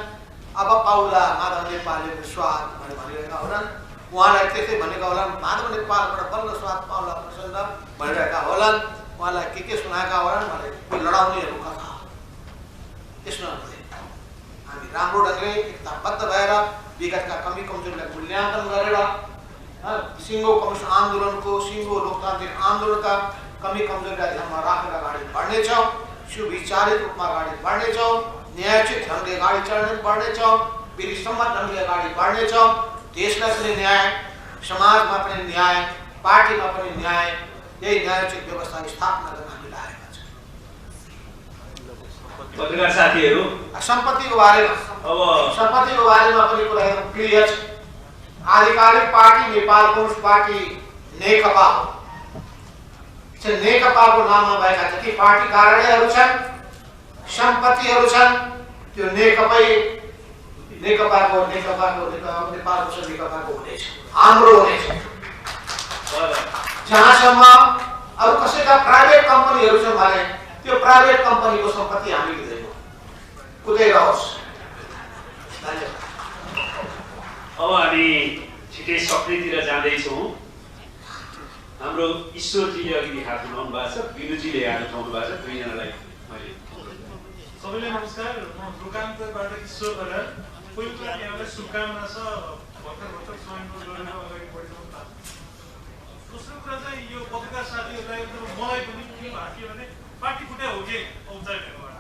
अब पाउला माधव नेपालको स्वाद भनेर भनिरहेका होलान्, उहाँलाई त्यसै भनेका होलान्। माधव नेपालबाट बल्ल स्वाद पाउला प्रचण्ड भनिरहेका होलान्, उहाँलाई के सुनाएका होलान् भने कोही लडाउनेहरू कथा। त्यसमा हामी राम्रो ढङ्गले एकताबद्ध भएर विगतका कमी कमजोरीलाई मूल्याङ्कन गरेर सिङ्गो कम्युनिस्ट आन्दोलनको, सिङ्गो लोकतान्त्रिक आन्दोलनका कमी कमजोरीलाई ध्यानमा राखेर अगाडि बढ्नेछौँ। सुविचारित रूपमा अगाडि बढ्नेछौँ, न्यायोचित ढङ्गले अगाडि बढ्नेछौँ, विधिसम्मत ढङ्गले अगाडि बढ्नेछौँ। देशलाई पनि न्याय, समाजमा पनि न्याय, पार्टीमा पनि न्याय, यही न्यायोचित व्यवस्था स्थापना गर्न हामी लागेका छौँ। पत्रकार साथीहरू सम्पत्तिको बारेमा पनि कुरा एकदम क्लियर छ। आधिकारिक पार्टी नेपाल कम्युनिस्ट पार्टी नेकपा हो। नेकपाको नाममा भएका जति पार्टी कार्यालयहरू छन्, सम्पत्तिहरू छन्, त्यो नेपालको हुनेछ, हाम्रो हुनेछ। जहाँसम्म अरू कसैका प्राइभेट कम्पनीहरू छन् भने त्यो प्राइभेट कम्पनीको सम्पत्ति हामी लिँदैनौँ, कुदै रहोस्। अब हामी छिटै सक्नेतिर जाँदैछौँ। हाम्रो ईश्वरजीले अघि हात उठाउनु भएको छ, विनुजीले हात उठाउनु भएको छ। दुईजनालाई मैले सबैलाई नमस्कार। म रुकान्तबाट ईश्वर बराल। पहिलो कुरा यहाँलाई शुभकामना छ भर्खर स्वयंको गरेर अगाडि बढिरहनु भएको। दोस्रो कुरा चाहिँ यो पत्रकार साथीहरूलाई मलाई पनि के भएको थियो भने पार्टी फुट्या हो कि औपचारिकबाट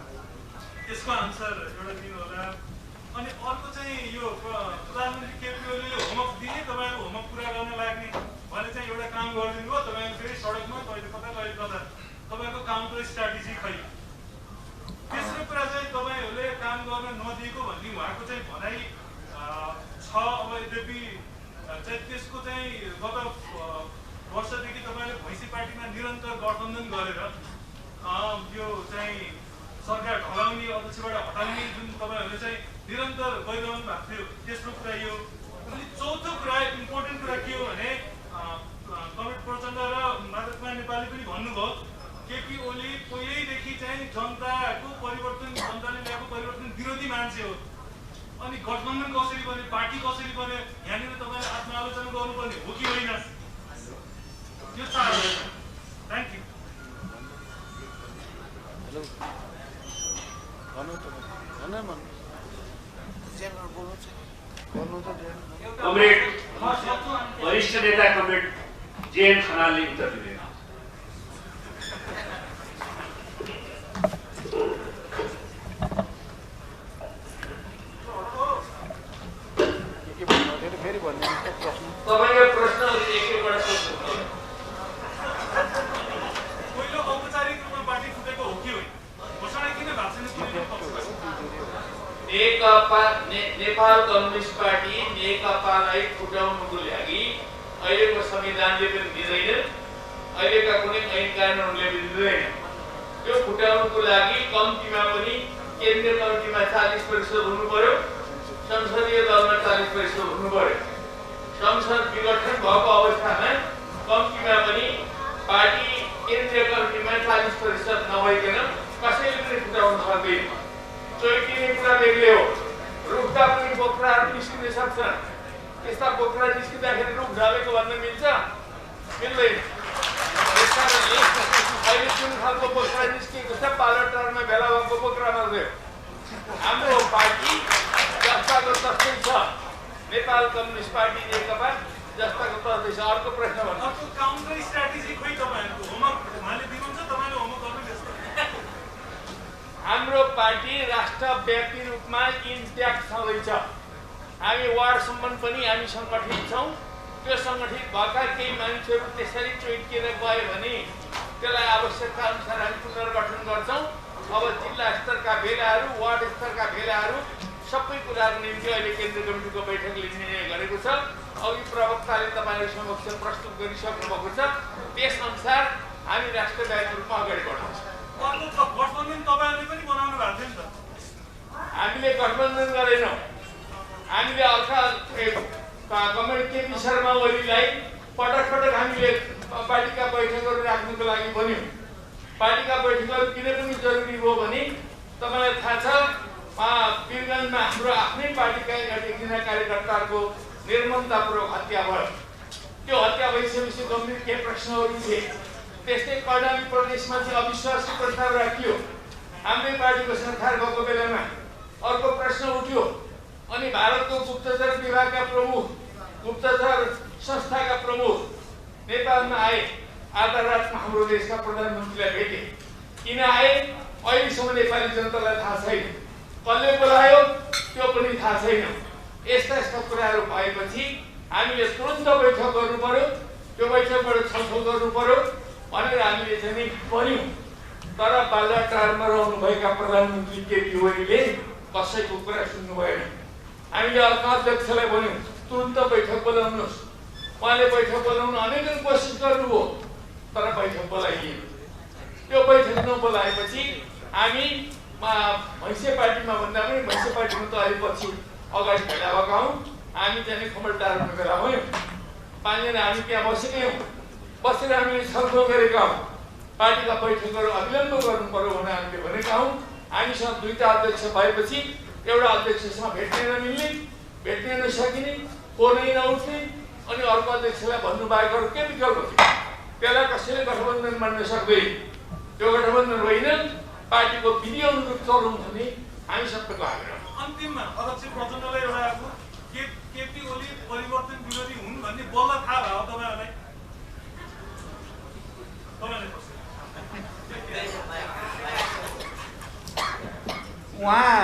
त्यसको आन्सर एउटा दिनु होला। अनि अर्को चाहिँ यो प्रधानमन्त्री केपी ओलीले होमवर्क दिने, तपाईँको होमवर्क पुरा गर्न लाग्ने भने चाहिँ एउटा काम गरिदिनु भयो, तपाईँको फेरि सडकमा कहिले कता तपाईँको काउन्टर स्ट्राटेजी खै। तेस्रो कुरा चाहिँ तपाईँहरूले काम गर्न नदिएको भन्ने उहाँको चाहिँ भनाइ छ। अब यद्यपि चाहिँ त्यसको चाहिँ गत वर्षदेखि तपाईँले भैँसी पार्टीमा निरन्तर गठबन्धन गरेर यो चाहिँ सरकार ढलाउने, अध्यक्षबाट हटाउने जुन तपाईँहरूले चाहिँ निरन्तर गरिरहनु भएको थियो, तेस्रो कुरा यो। अनि चौथो कुरा इम्पोर्टेन्ट कुरा के हो भने कमरेड प्रचण्ड र माधव नेपालले पनि भन्नुभयो केपी ओली पहिल्यैदेखि चाहिँ जनताको परिवर्तन, जनताले ल्याएको परिवर्तन विरोधी मान्छे हो। अनि गठबन्धन कसरी बन्यो, पार्टी कसरी बन्यो, यहाँनिर तपाईँले आत्मालोचना गर्नुपर्ने हो कि होइन, यो चार हो। Thank you. कमरेड वरिष्ठ नेता कमरेड जेएन खनालले उत्तर दिने। तपाईँको प्रश्न एकैबाट सोध्नु। पहिलो औपचारिक रूपमा पार्टी फुटेको हो कि होइन, घोषणा किन भएको छैन? नेपाल कम्युनिस्ट पार्टी नेकपालाई फुटाउनुको लागि अहिलेको संविधानले पनि दिँदैन, अहिलेका कुनै ऐन कानुनले पनि दिँदैन। त्यो फुटाउनुको लागि कम्तीमा पनि केन्द्रीय कमिटीमा 40% हुनु पर्यो, संसदीय दलमा 40% हुनु पर्यो। संसद विघटन भएको अवस्थामा कम्तीमा पनि पार्टी केन्द्रीय कमिटीमा 40% नभइकन कसैले पनि फुटाउन सक्दैन। चोइटिने कुरा बेग्लै हो। रुख्दा पनि बोक्राहरू निस्किन सक्छन्। त्यस्ता बोक्रा निस्किँदाखेरि रुख ढलेको भन्न मिल्छ? मिल्दैन। त्यसकारणले अहिले जुन खालको बोक्रा निस्किएको छ, पार्लियामेन्टमा भेला भएको बोक्रा मात्रै हो। हाम्रो पार्टी जस्ताको तस्तै छ। नेपाल कम्युनिस्ट पार्टी नेकपा जस्ताको तस्तै छ। अर्को प्रश्न भन्नु। अर्को काउन्टर स्ट्राटेजी खोइ तपाईँहरूको होमवर्क उहाँले दिनुहुन्छ, तपाईँले होमवर्क गर्नु व्यस्त। हाम्रो पार्टी राष्ट्रव्यापी रूपमा इन्ट्याक्ट छँदैछ। हामी वार्डसम्म पनि हामी सङ्गठित छौँ। त्यो सङ्गठित भएका केही मान्छेहरू त्यसरी चोइटिएर गयो भने त्यसलाई आवश्यकता अनुसार हामी पुनर्गठन गर्छौँ। अब जिल्ला स्तरका भेलाहरू, वार्ड स्तरका भेलाहरू सबै कुराको निम्ति अहिले केन्द्रीय कमिटीको बैठकले निर्णय गरेको छ। अघि प्रवक्ताले तपाईँहरू समक्ष प्रस्तुत गरिसक्नु भएको छ। त्यसअनुसार हामी राष्ट्रव्यापी रूपमा अगाडि बढाउँछौँ। गठबन्धन तपाईँहरूले पनि बनाउनु भएको थियो नि त। हामीले गठबन्धन गरेनौँ। हामीले कमरेड केपी शर्मा ओलीलाई पटक पटक हामीले पार्टीका बैठकहरू राख्नुको लागि भन्यौँ। पार्टीका बैठकहरू किन पनि जरुरी हो भने तपाईँलाई थाहा छ वीरगञ्जमा हाम्रो आफ्नै पार्टीका एकजना कार्यकर्ताहरूको निर्ममतापूर्वक हत्या भयो। त्यो हत्या भइसकेपछि गम्भीर केही प्रश्नहरू थिए। त्यस्तै कर्णाली प्रदेशमा चाहिँ अविश्वासको प्रस्ताव राखियो। हाम्रै पार्टीको सरकार भएको बेलामा अर्को प्रश्न उठ्यो। अनि भारतको गुप्तचर विभागका प्रमुख, गुप्तचर संस्थाका प्रमुख नेपालमा आए। आधा रातमा हाम्रो देशका प्रधानमन्त्रीलाई भेटे। किन आए अहिलेसम्म नेपाली जनतालाई थाहा छैन। कसले बोलायो त्यो पनि थाहा छैन। यस्ता यस्ता कुराहरू भएपछि हामीले तुरन्त बैठक गर्नु पर्यो। त्यो बैठकबाट छलफल गर्नु पर्यो भनेर हामीले चाहिँ भन्यौँ। तर बालुवाटारमा रहनुभएका प्रधानमन्त्री केपी ओलीले कसैको कुरा सुन्नु भएन। हामीले अर्का अध्यक्षलाई भन्यौँ तुरन्त बैठक बोलाउनुहोस्। उहाँले बैठक बोलाउन अनेक कोसिस गर्नुभयो तर बैठक बोलाइएन। त्यो बैठक नबोलाएपछि हामी भैँसे पार्टीमा भन्दा पनि भैँसे पार्टीमा त अलि पछि अगाडि भेला भएका हौँ। हामी त्यहाँदेखि खमलटारमा भेला भयौँ। 5 जना हामी त्यहाँ बसेकै हौँ। बसेर हामीले छलफल गरेका हौँ। पार्टीका बैठकहरू अविलम्ब गर्नु पर्यो भनेर हामीले भनेका हौँ। हामीसँग 2टा अध्यक्ष भएपछि एउटा अध्यक्षसँग भेट्नै नमिल्ने, भेट्नै नसकिने, फोनै नउठ्ने अनि अर्को अध्यक्षलाई भन्नुभएको अरू के विकल्प थियो? त्यसलाई कसैले गठबन्धन मान्न सक्दैन। त्यो गठबन्धन होइन, पार्टीको विधि अनुरूप चलौँ भन्ने हामी सबैको आग्रह। अन्तिममा अध्यक्ष प्रचण्डलाई एउटा केपी ओली परिवर्तन विरोधी हुन् भन्ने बल्ल थाहा भयो तपाईँहरूलाई? उहाँ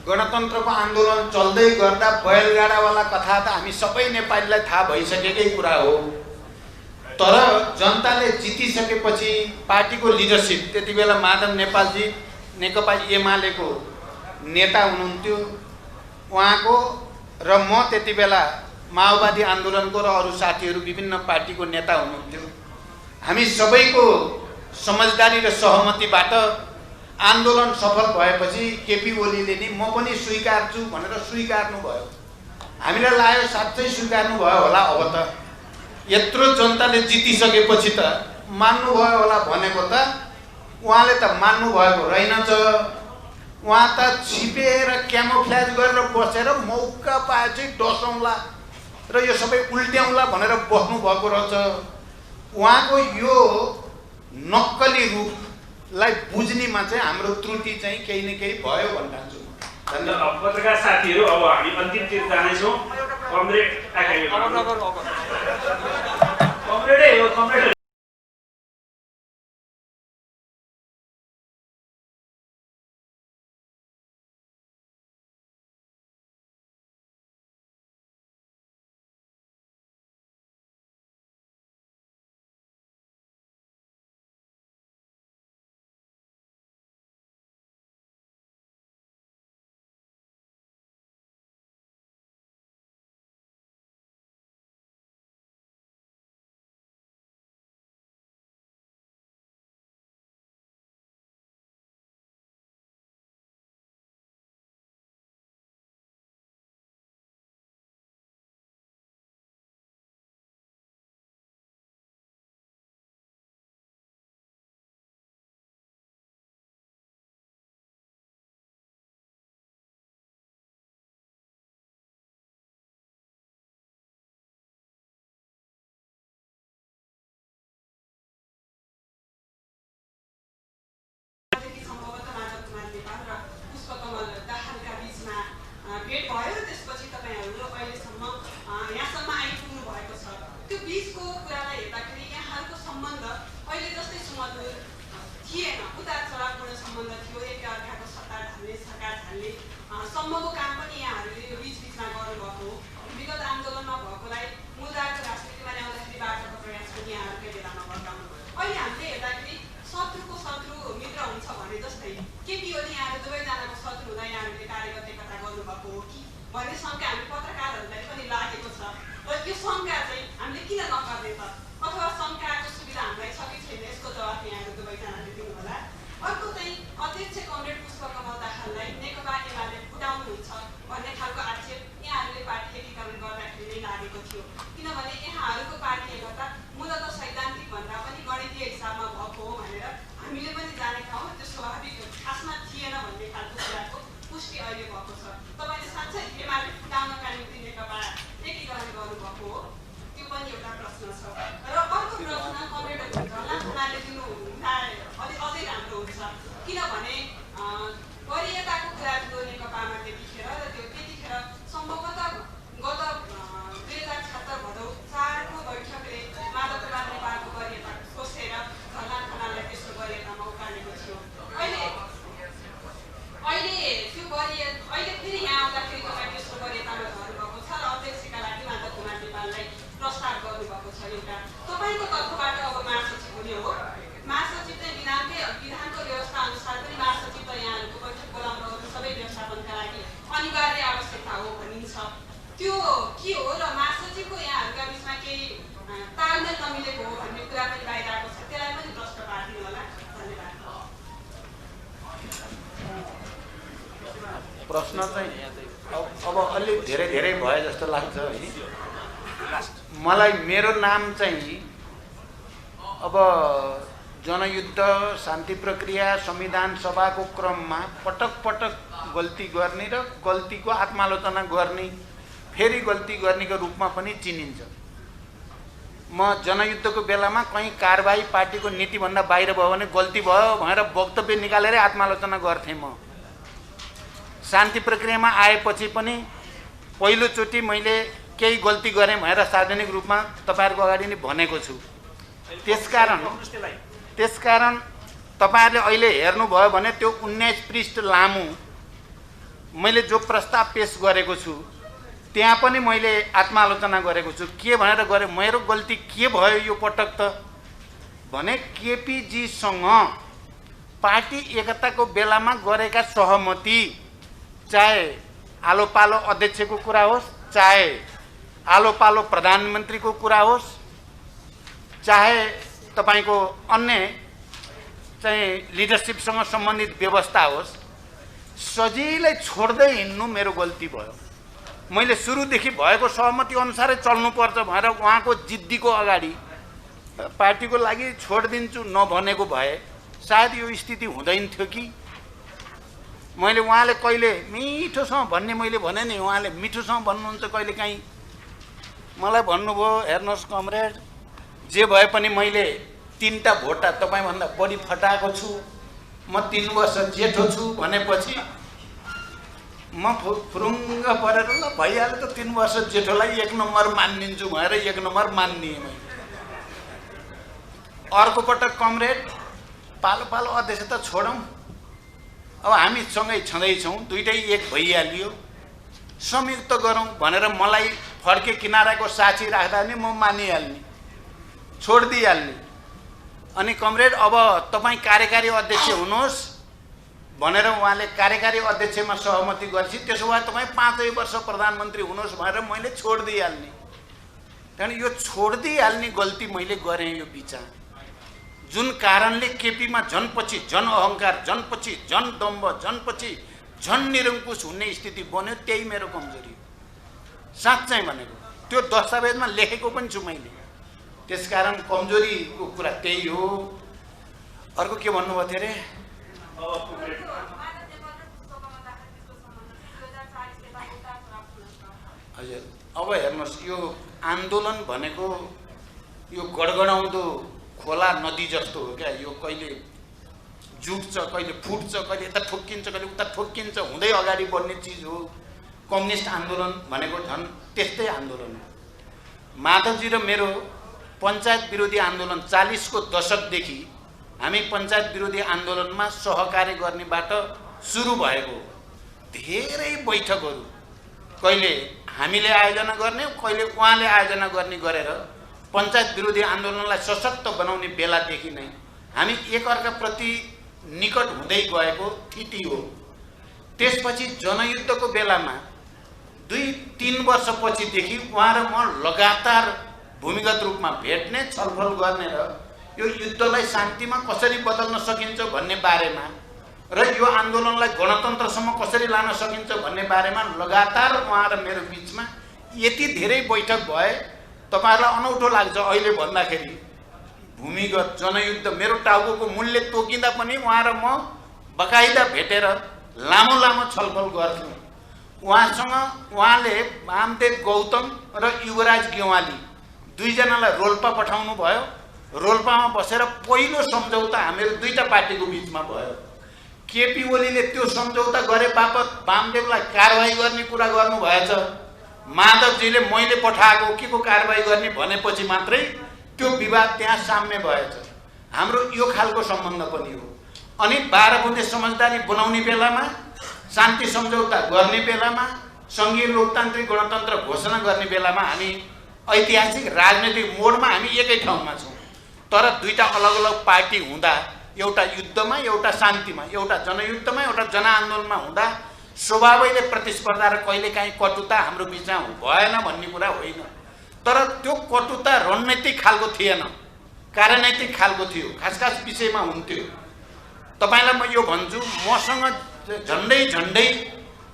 गणतन्त्रको आन्दोलन चल्दै गर्दा बैलगाडावाला कथा त हामी सबै नेपालीलाई थाहा भइसकेकै कुरा हो। तर जनताले जितिसकेपछि पार्टीको लिडरसिप, त्यति बेला माधव नेपालजी नेकपा एमालेको नेता हुनुहुन्थ्यो, उहाँको र म त्यति बेला माओवादी आन्दोलनको र अरू साथीहरू विभिन्न पार्टीको नेता हुनुहुन्थ्यो। हामी सबैको समझदारी र सहमतिबाट आन्दोलन सफल भएपछि केपी ओलीले नि म पनि स्वीकार्छु भनेर स्वीकार्नु भयो। हामीलाई लाग्यो साँच्चै स्वीकार्नु भयो होला, अब त यत्रो जनताले जितिसकेपछि त मान्नुभयो होला भनेको त उहाँले त मान्नु भएको रहेनछ। उहाँ त छिपेर क्यामोफ्ल्याज गरेर बसेर मौका पाए चाहिँ डसाउँला र यो सबै उल्ट्याउँला भनेर बस्नु भएको रहेछ। उहाँको यो नक्कली रूपलाई बुझ्नेमा चाहिँ हाम्रो त्रुटि चाहिँ केही न केही भयो भन्न चाहन्छु। धन्यवाद। पत्रकार साथीहरू, अब हामी अन्तिमतिर जानेछौँ। कमरेड प्रस्ताव गर्नुभएको छ। एउटा तपाईँको तर्फबाट अब महासचिव हुने हो, महासचिव चाहिँ दिनाङ्क चाहिँ नमिलेको हो भन्ने कुरा पनि बाहिर आएको छ, त्यसलाई पनि भ्रष्ट पार्दिनु होला। धन्यवाद। प्रश्न चाहिँ अब अलि धेरै धेरै भयो जस्तो लाग्छ है। मलाई मेरो नाम चाहिँ अब जनयुद्ध शान्ति प्रक्रिया संविधान सभाको क्रममा पटक पटक गल्ती गर्ने र गल्तीको आत्मालोचना गर्ने फेरि गल्ती गर्नेको रूपमा पनि चिनिन्छ। म जनयुद्धको बेलामा कहीँ कारबाही पार्टीको नीतिभन्दा बाहिर भयो भने गल्ती भयो भनेर वक्तव्य निकालेरै आत्मालोचना गर्थेँ। म शान्ति प्रक्रियामा आएपछि पनि पहिलोचोटि मैले केही गल्ती गरेँ भनेर सार्वजनिक रूपमा तपाईँहरूको अगाडि नै भनेको छु। त्यसकारण तपाईँहरूले अहिले हेर्नुभयो भने त्यो 19 पृष्ठ लामो मैले जो प्रस्ताव पेश गरेको छु त्यहाँ पनि मैले आत्मालोचना गरेको छु। के भनेर गरेँ, मेरो गल्ती के भयो यो पटक त भने केपीजीसँग पार्टी एकताको बेलामा गरेका सहमति, चाहे आलो पालो अध्यक्षको कुरा होस्, चाहे आलो पालो प्रधानमन्त्रीको कुरा होस्, चाहे तपाईको अन्य चाहिँ लिडरसिपसँग सम्बन्धित व्यवस्था होस्, सजिलै छोड्दै हिँड्नु मेरो गल्ती भयो। मैले सुरुदेखि भएको सहमति अनुसारै चल्नुपर्छ भनेर उहाँको जिद्दीको अगाडि पार्टीको लागि छोडिदिन्छु नभनेको भए सायद यो स्थिति हुँदैन थियो कि। मैले उहाँले कहिले मिठोसँग भन्ने मैले भने नि, उहाँले मिठोसँग भन्नुहुन्छ कहिले काहीँ मलाई भन्नुभयो, हेर्नुहोस् कमरेड, जे भए पनि मैले 3टा भोटा तपाईँभन्दा बढी फटाएको छु, म 3 वर्ष जेठो छु भनेपछि म फुरुङ्ग परेर ल भइहाल्यो त 3 वर्ष जेठोलाई 1 नम्बर मानिदिन्छु भनेर 1 नम्बर मानिदिएँ मैले। अर्को पटक कमरेड पालो पालो अध्यक्ष त छोडौँ, अब हामी सँगै छँदैछौँ, दुइटै एक भइहालियो, संयुक्त गरौँ भनेर मलाई फर्के किनाराको साक्षी राख्दा नि म मानिहाल्ने, छोडिदिइहाल्ने। अनि कमरेड अब तपाईँ कार्यकारी अध्यक्ष हुनुहोस् भनेर उहाँले कार्यकारी अध्यक्षमा सहमति गरेपछि त्यसो भए तपाईँ 5 वर्ष प्रधानमन्त्री हुनुहोस् भनेर मैले छोडिदिइहाल्ने। त्यहाँदेखि यो छोडिदिइहाल्ने गल्ती मैले गरेँ यो विचार, जुन कारणले केपीमा जनपछि जन अहङ्कार, जनपछि जन दम्भ, जनपछि झन निरङ्कुश हुने स्थिति बन्यो। त्यही मेरो कमजोरी हो साँच्चै भनेको, त्यो दस्तावेजमा लेखेको पनि छु मैले। त्यसकारण कमजोरीको कुरा त्यही हो। अर्को के भन्नुभयो थियो अरे? हजुर, अब हेर्नुहोस्, यो आन्दोलन भनेको यो गडगडाउँदो खोला नदी जस्तो हो क्या। यो कहिले जुट्छ, कहिले फुट्छ, कहिले यता ठोक्किन्छ, कहिले उता ठोक्किन्छ, हुँदै अगाडि बढ्ने चिज हो। कम्युनिस्ट आन्दोलन भनेको झन् त्यस्तै आन्दोलन हो। माधवजी र मेरो पञ्चायत विरोधी आन्दोलन 40 को दशकदेखि हामी पञ्चायत विरोधी आन्दोलनमा सहकार्य गर्नेबाट सुरु भएको धेरै बैठकहरू, कहिले हामीले आयोजना गर्ने, कहिले उहाँले आयोजना गर्ने गरेर पञ्चायत विरोधी आन्दोलनलाई सशक्त बनाउने बेलादेखि नै हामी एकअर्काप्रति निकट हुँदै गएको स्थिति हो। त्यसपछि जनयुद्धको बेलामा 2-3 वर्षपछिदेखि उहाँ र म लगातार भूमिगत रूपमा भेट्ने, छलफल गर्ने र यो युद्धलाई शान्तिमा कसरी बदल्न सकिन्छ भन्ने बारेमा र यो आन्दोलनलाई गणतन्त्रसम्म कसरी लान सकिन्छ भन्ने बारेमा लगातार उहाँ र मेरो बिचमा यति धेरै बैठक भए तपाईहरुलाई अनौठो लाग्छ अहिले भन्दाखेरि। भूमिगत जनयुद्ध मेरो टाउको मूल्य तोकिँदा पनि उहाँ र म बकाइदा भेटेर लामो लामो छलफल गर्थ्यौँ। उहाँसँग उहाँले वामदेव गौतम र युवराज गेवाली दुईजनालाई रोल्पा पठाउनु भयो। रोल्पामा बसेर पहिलो सम्झौता हामीहरू दुईटा पार्टीको बिचमा भयो। केपी ओलीले त्यो सम्झौता गरे बापत वामदेवलाई कारबाही गर्ने कुरा गर्नु भएछ। माधवजीले मैले पठाएको के को कारबाही गर्ने भनेपछि मात्रै त्यो विवाद त्यहाँ साम्य भएछ। हाम्रो यो खालको सम्बन्ध पनि हो। अनि 12 बुँदे समझदारी बनाउने बेलामा, शान्ति सम्झौता गर्ने बेलामा, संघीय लोकतान्त्रिक गणतन्त्र घोषणा गर्ने बेलामा हामी ऐतिहासिक राजनीतिक मोडमा हामी एकै ठाउँमा छौँ। तर दुईटा अलग अलग पार्टी हुँदा, एउटा युद्धमा एउटा शान्तिमा, एउटा जनयुद्धमा एउटा जनआन्दोलनमा हुँदा स्वभावैले प्रतिस्पर्धा र कहिलेकाहीँ कटुता हाम्रो बिचमा भएन भन्ने कुरा होइन। तर त्यो कटुता रणनैतिक खालको थिएन, कार्यनैतिक खालको थियो, खास खास विषयमा हुन्थ्यो। तपाईँलाई म यो भन्छु, मसँग झन्डै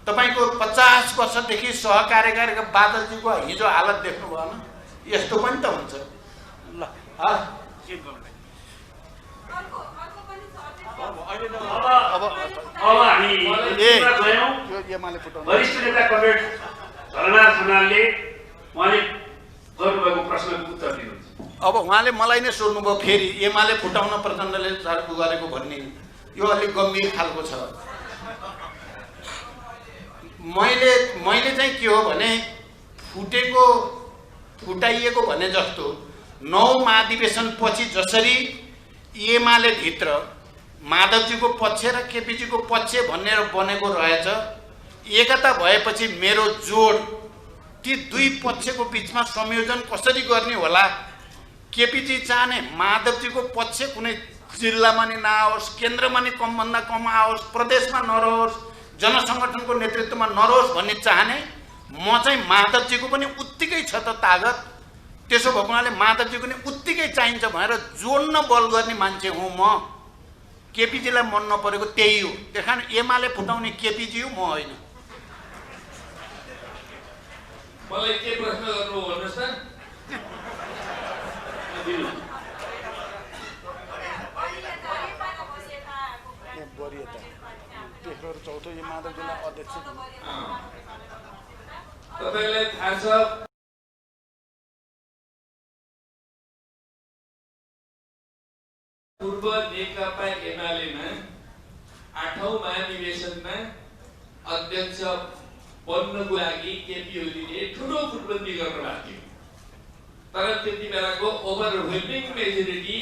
तपाईँको 50 वर्षदेखि सहकार्य गरेको बादलजीको हिजो हालत देख्नु भएन? यस्तो पनि त हुन्छ। ल अब हामी वरिष्ठ नेता कमरेड झलनाथ खनालले उहाँले गर्नुभएको प्रश्नको उत्तर दिनुहुन्छ। अब उहाँले मलाई नै सोध्नुभयो फेरि एमाले फुटाउन प्रचण्डले चालु गरेको भन्ने, यो अलिक गम्भीर खालको छ। मैले चाहिँ के हो भने फुटाइएको भने जस्तो 9 महाधिवेशन पछि जसरी एमाले भित्र माधवजीको पक्ष र केपीजीको पक्ष भनेर बनेको रहेछ, एकता भएपछि मेरो जोड ती दुई पक्षको बिचमा संयोजन कसरी गर्ने होला? केपीजी चाहने माधवजीको पक्ष कुनै जिल्लामा नि नआओस्, केन्द्रमा नि कमभन्दा कम आओस्, प्रदेशमा नरहोस्, जनसङ्गठनको नेतृत्वमा नरहोस् भन्ने चाहने। म चाहिँ माधवजीको पनि उत्तिकै छ त तागत, त्यसो भएको हुनाले माधवजीको पनि उत्तिकै चाहिन्छ भनेर जोड्न बल गर्ने मान्छे हुँ म। केपीजीलाई मन नपरेको त्यही हो, त्यस कारण एमाले फुटाउने केपीजी हो, म होइन। मलाई के प्रश्न गर्नु भन्नुहोस् त? चौथो यो माधव जिल्ला अध्यक्ष तपाईलाई थाहा छ पूर्व नेकपा एमालेमा 8औं महाधिवेशनमा अध्यक्ष बन्नको लागि केपी ओलीले ठुलो फुटबन्दी गर्नुभएको थियो, तर त्यति बेलाको ओभरवेल्मिङ मेजोरिटी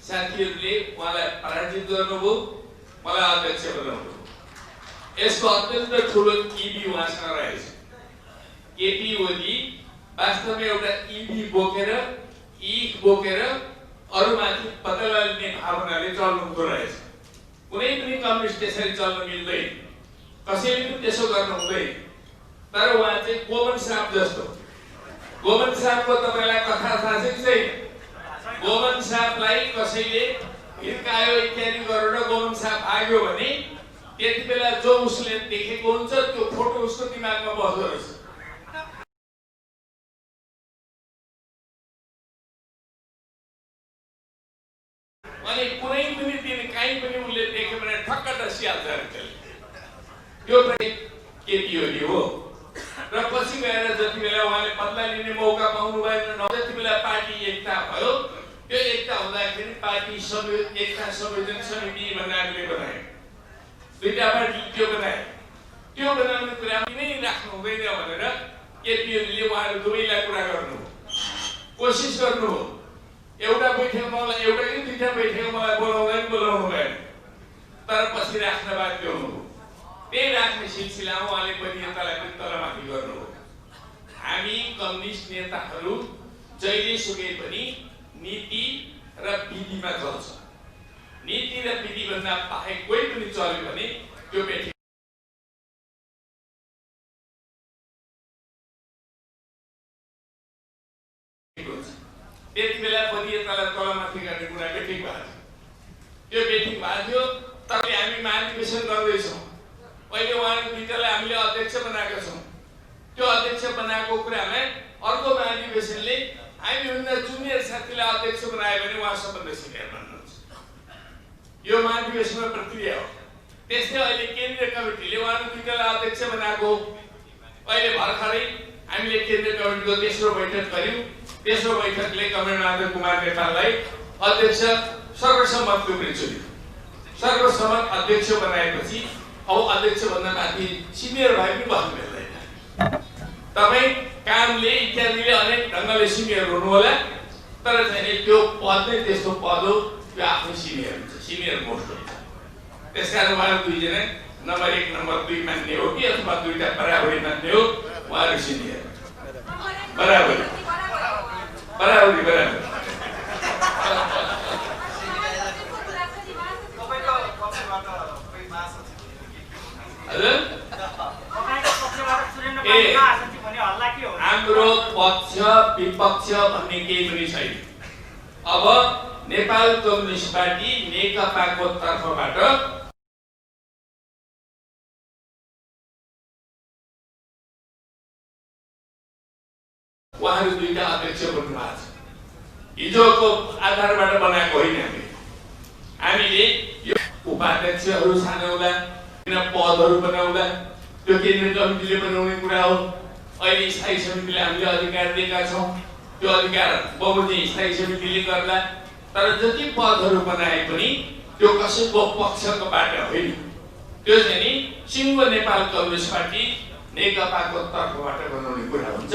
साथीहरूले उहाँलाई पराजित गर्नुभयो, मलाई अध्यक्ष बनाउनुभयो। यसको अत्यन्त ठुलो इबी उहाँसँग रहेछ। केपी ओली वास्तवमा एउटा इबी बोकेर अरूमाथि बदला लिने भावनाले चल्नुको रहेछ। कुनै पनि कम्युनिस्ट त्यसरी चल्न मिल्दैन, कसैले पनि त्यसो गर्नु हुँदैन। तर उहाँ चाहिँ गोमन साप जस्तो, गोमन सापको तपाईँलाई कथा थाहा छ कि छैन? गोमन सापलाई कसैले हिर्कायो इत्यादि गरेर गोमन साप आग्यो भने त्यति बेला जो उसले देखेको हुन्छ त्यो फोटो उसको दिमागमा बस्दो रहेछ। अनि कुनै पनि दिन कहीँ पनि उसले देख्यो भने ठक्क डसिहाल्छ त्यसले। त्यो पनि केपी ओली हो। र पछि गएर जति बेला उहाँले बदला लिने मौका पाउनु भएन, जति बेला पार्टी एकता भयो, त्यो एकता हुँदाखेरि पार्टी एकता संयोजन समिति भन्ने हामीले बनायो। दुईटा पार्टी त्यो बनाए। त्यो बनाउने कुरा नै राख्नु हुँदैन भनेर केपी ओलीले उहाँहरू दुवैलाई कुरा गर्नु कोसिस गर्नु हो। एउटा बैठकमा मलाई एउटा कि दुईटा बैठकमा मलाई बोलाउनु भएन, तर पछि राख्न बाध्य हुनुभयो। त्यही राख्ने सिलसिलामा उहाँले वरियतालाई पनि तलमाथि गर्नु हो। हामी कम्युनिस्ट नेताहरू जहिले सुकै पनि नीति र विधिमा चल्छ। नीति र विधि भन्दा बाहेक कोही पनि चल्यो भने त्यो बैठक त्यति बेला वरियतालाई तलमाथि गर्ने कुरा बैठक भएको थियो। त्यो बैठक भएको थियो, तर हामी महाधिवेशन गर्दैछौँ। अहिले उहाँको दुईटालाई हामीले अध्यक्ष बनाएका छौँ। त्यो अध्यक्ष बनाएको कुरामा अर्को महाधिवेशनले हामीभन्दा जुनियर साथीलाई अध्यक्ष बनायो भने उहाँ सबभन्दा सिनियर बन्नुहुन्छ। यो महाधिवेशनको प्रक्रिया हो। त्यस्तै अहिले केन्द्रीय कमिटीले उहाँको दुईटालाई अध्यक्ष बनाएको। अहिले भर्खरै हामीले केन्द्रीय कमिटीको तेस्रो बैठक गर्यौँ। तेस्रो बैठकले कमरेड कुमार नेपाललाई अध्यक्ष सर्वसम्मतको पनि चुन्यो। सर्वसम्मत अध्यक्ष बनाएपछि अब अध्यक्ष भन्दा माथि सिनियर भए पनि बस्नु मिल्दैन। तपाईँ कामले इत्यादिले अनेक ढङ्गले सिनियर हुनु होला, तर चाहिँ त्यो पद नै त्यस्तो पद हो, त्यो आफ्नो सिनियर हुन्छ, सिनियर मोस्ट हुन्छ। त्यस कारण उहाँहरू दुईजना नम्बर 1 नम्बर 2 मान्ने हो कि अथवा दुईटा बराबरी मान्ने हो, उहाँहरू सिनियर बराबरी। हाम्रो पक्ष विपक्ष भन्ने केही पनि छैन। अब नेपाल कम्युनिस्ट पार्टी नेकपाको तर्फबाट उहाँहरू दुईटा अध्यक्ष बन्नु भएको छ। हिजोको आधारबाट बनाएको होइन हामीले यो उपाध्यक्षहरू छानौला, पदहरू बनाउँदा त्यो केन्द्रीय कमिटीले बनाउने कुरा हो। अहिले स्थायी समितिले हामीले अधिकार दिएका छौँ, त्यो अधिकार बमोजिम स्थायी समितिले गर्ला। तर जति पदहरू बनाए पनि त्यो कसैको पक्षकोबाट होइन, त्यो चाहिँ नि सिङ्गो नेपाल कम्युनिस्ट पार्टी नेकपाको तर्फबाट बनाउने कुरा हुन्छ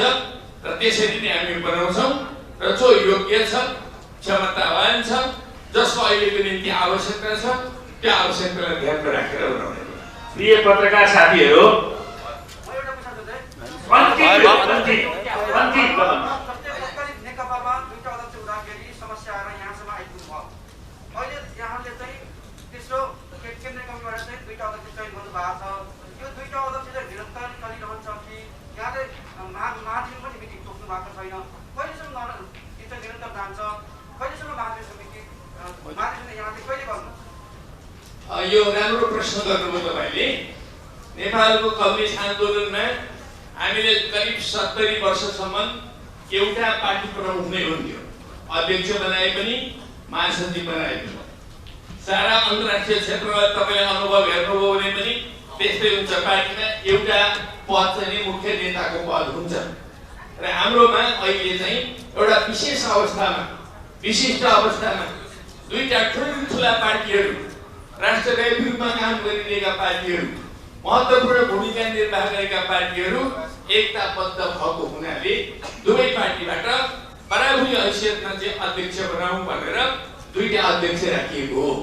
र त्यसरी नै हामी बनाउँछौँ। र जो योग्य छ, क्षमतावान छ, जसको अहिलेको निम्ति आवश्यकता छ, त्यो आवश्यकतालाई ध्यानमा राखेर बनाउने। प्रिय पत्रकार साथीहरू, नेकपामा दुईटा अध्यक्ष हुँदाखेरि समस्या आएर यहाँसम्म आइपुग्नु भयो। अहिले यहाँले चाहिँ तेस्रो केन्द्रीय कमिटीबाट चाहिँ दुईटा अध्यक्ष चयन गर्नु भएको छ। यो दुईटा अध्यक्ष चाहिँ निरन्तर चलिरहन्छ कि यहाँले महाधिवेशन पनि मिटिङ तोक्नु भएको छैन? कहिलेसम्म यो चाहिँ निरन्तर जान्छ? कहिलेसम्म महाधिवेशन यहाँले कहिले गर्नु? यो राम्रो प्रश्न गर्नुभयो तपाईँले। नेपालको कम्युनिस्ट आन्दोलनमा हामीले करिब 70 वर्षसम्म एउटा पार्टी प्रमुख नै हुन्थ्यो। अध्यक्ष बनाए पनि, महासचिव बनाए पनि। सारा अन्तर्राष्ट्रिय क्षेत्रमा तपाईँले अनुभव हेर्नुभयो भने पनि त्यस्तै हुन्छ। पार्टीमा एउटा पद चाहिँ मुख्य नेताको पद हुन्छ। र हाम्रोमा अहिले चाहिँ एउटा विशेष अवस्थामा, विशिष्ट अवस्थामा दुईटा ठुला पार्टीहरू, राष्ट्रव्यापी रूपमा काम गरिरहेका पार्टीहरू, महत्त्वपूर्ण भूमिका निर्वाह गरेका पार्टीहरू एकताबद्ध भएको हुनाले दुवै पार्टीबाट बराबरी हैसियतमा चाहिँ अध्यक्ष बनाऊँ भनेर दुईटा अध्यक्ष राखिएको हो।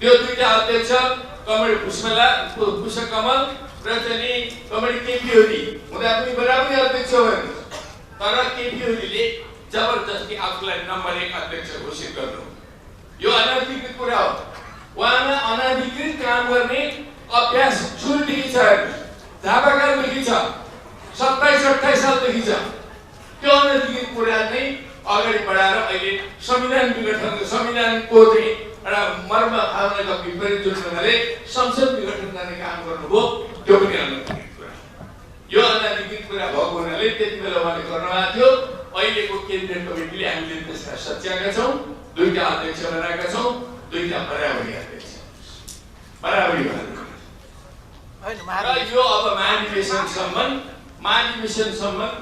त्यो दुईटा अध्यक्ष कमरेड पुष्पकमल र चाहिँ कमरेड केपी ओली हुँदा पनि बराबरी अध्यक्ष भएन। तर केपी ओलीले जबरजस्ती आफूलाई नम्बर 1 अध्यक्ष घोषित गर्नु, यो अनाधिकृत कुरा हो। उहाँमा अनाधिकृत काम गर्ने अभ्यास सुरुदेखि छ, झापाकालदेखि छ, 27-28 सालदेखि छ। त्यो अनाधिकृत कुरा नै अगाडि बढाएर अहिले संविधान संविधानको चाहिँ एउटा मर्म भावनाका विपरीत जुन ढङ्गले संसद विघटन गर्ने काम गर्नुभयो, त्यो पनि अनाधिकृत कुरा। यो अनाधिकृत कुरा भएको हुनाले त्यति बेला उहाँले गर्नुभएको थियो। अहिलेको केन्द्रीय कमिटीले हामीले त्यसलाई सच्याएका छौँ, दुईटा अध्यक्ष बनाएका छौँ, दुईटा बराबरी अध्यक्ष बराबरी भनेर। र यो अब महाधिवेशनसम्म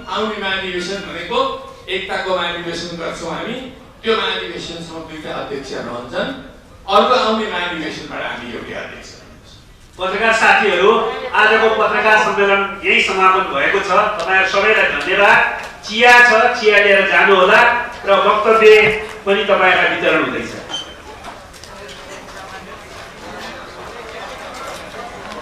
आउने महाधिवेशन भनेको एकताको महाधिवेशन गर्छौँ हामी। त्यो महाधिवेशनसम्म दुईटा अध्यक्ष रहन्छन्। अर्को आउने महाधिवेशनबाट हामी एउटा अध्यक्ष। पत्रकार साथीहरू, आजको पत्रकार सम्मेलन यही समापन भएको छ। तपाईँहरू सबैलाई धन्यवाद। चिया छ, चिया लिएर जानुहोला र वक्तव्य पनि तपाईँहरूलाई वितरण हुँदैछ।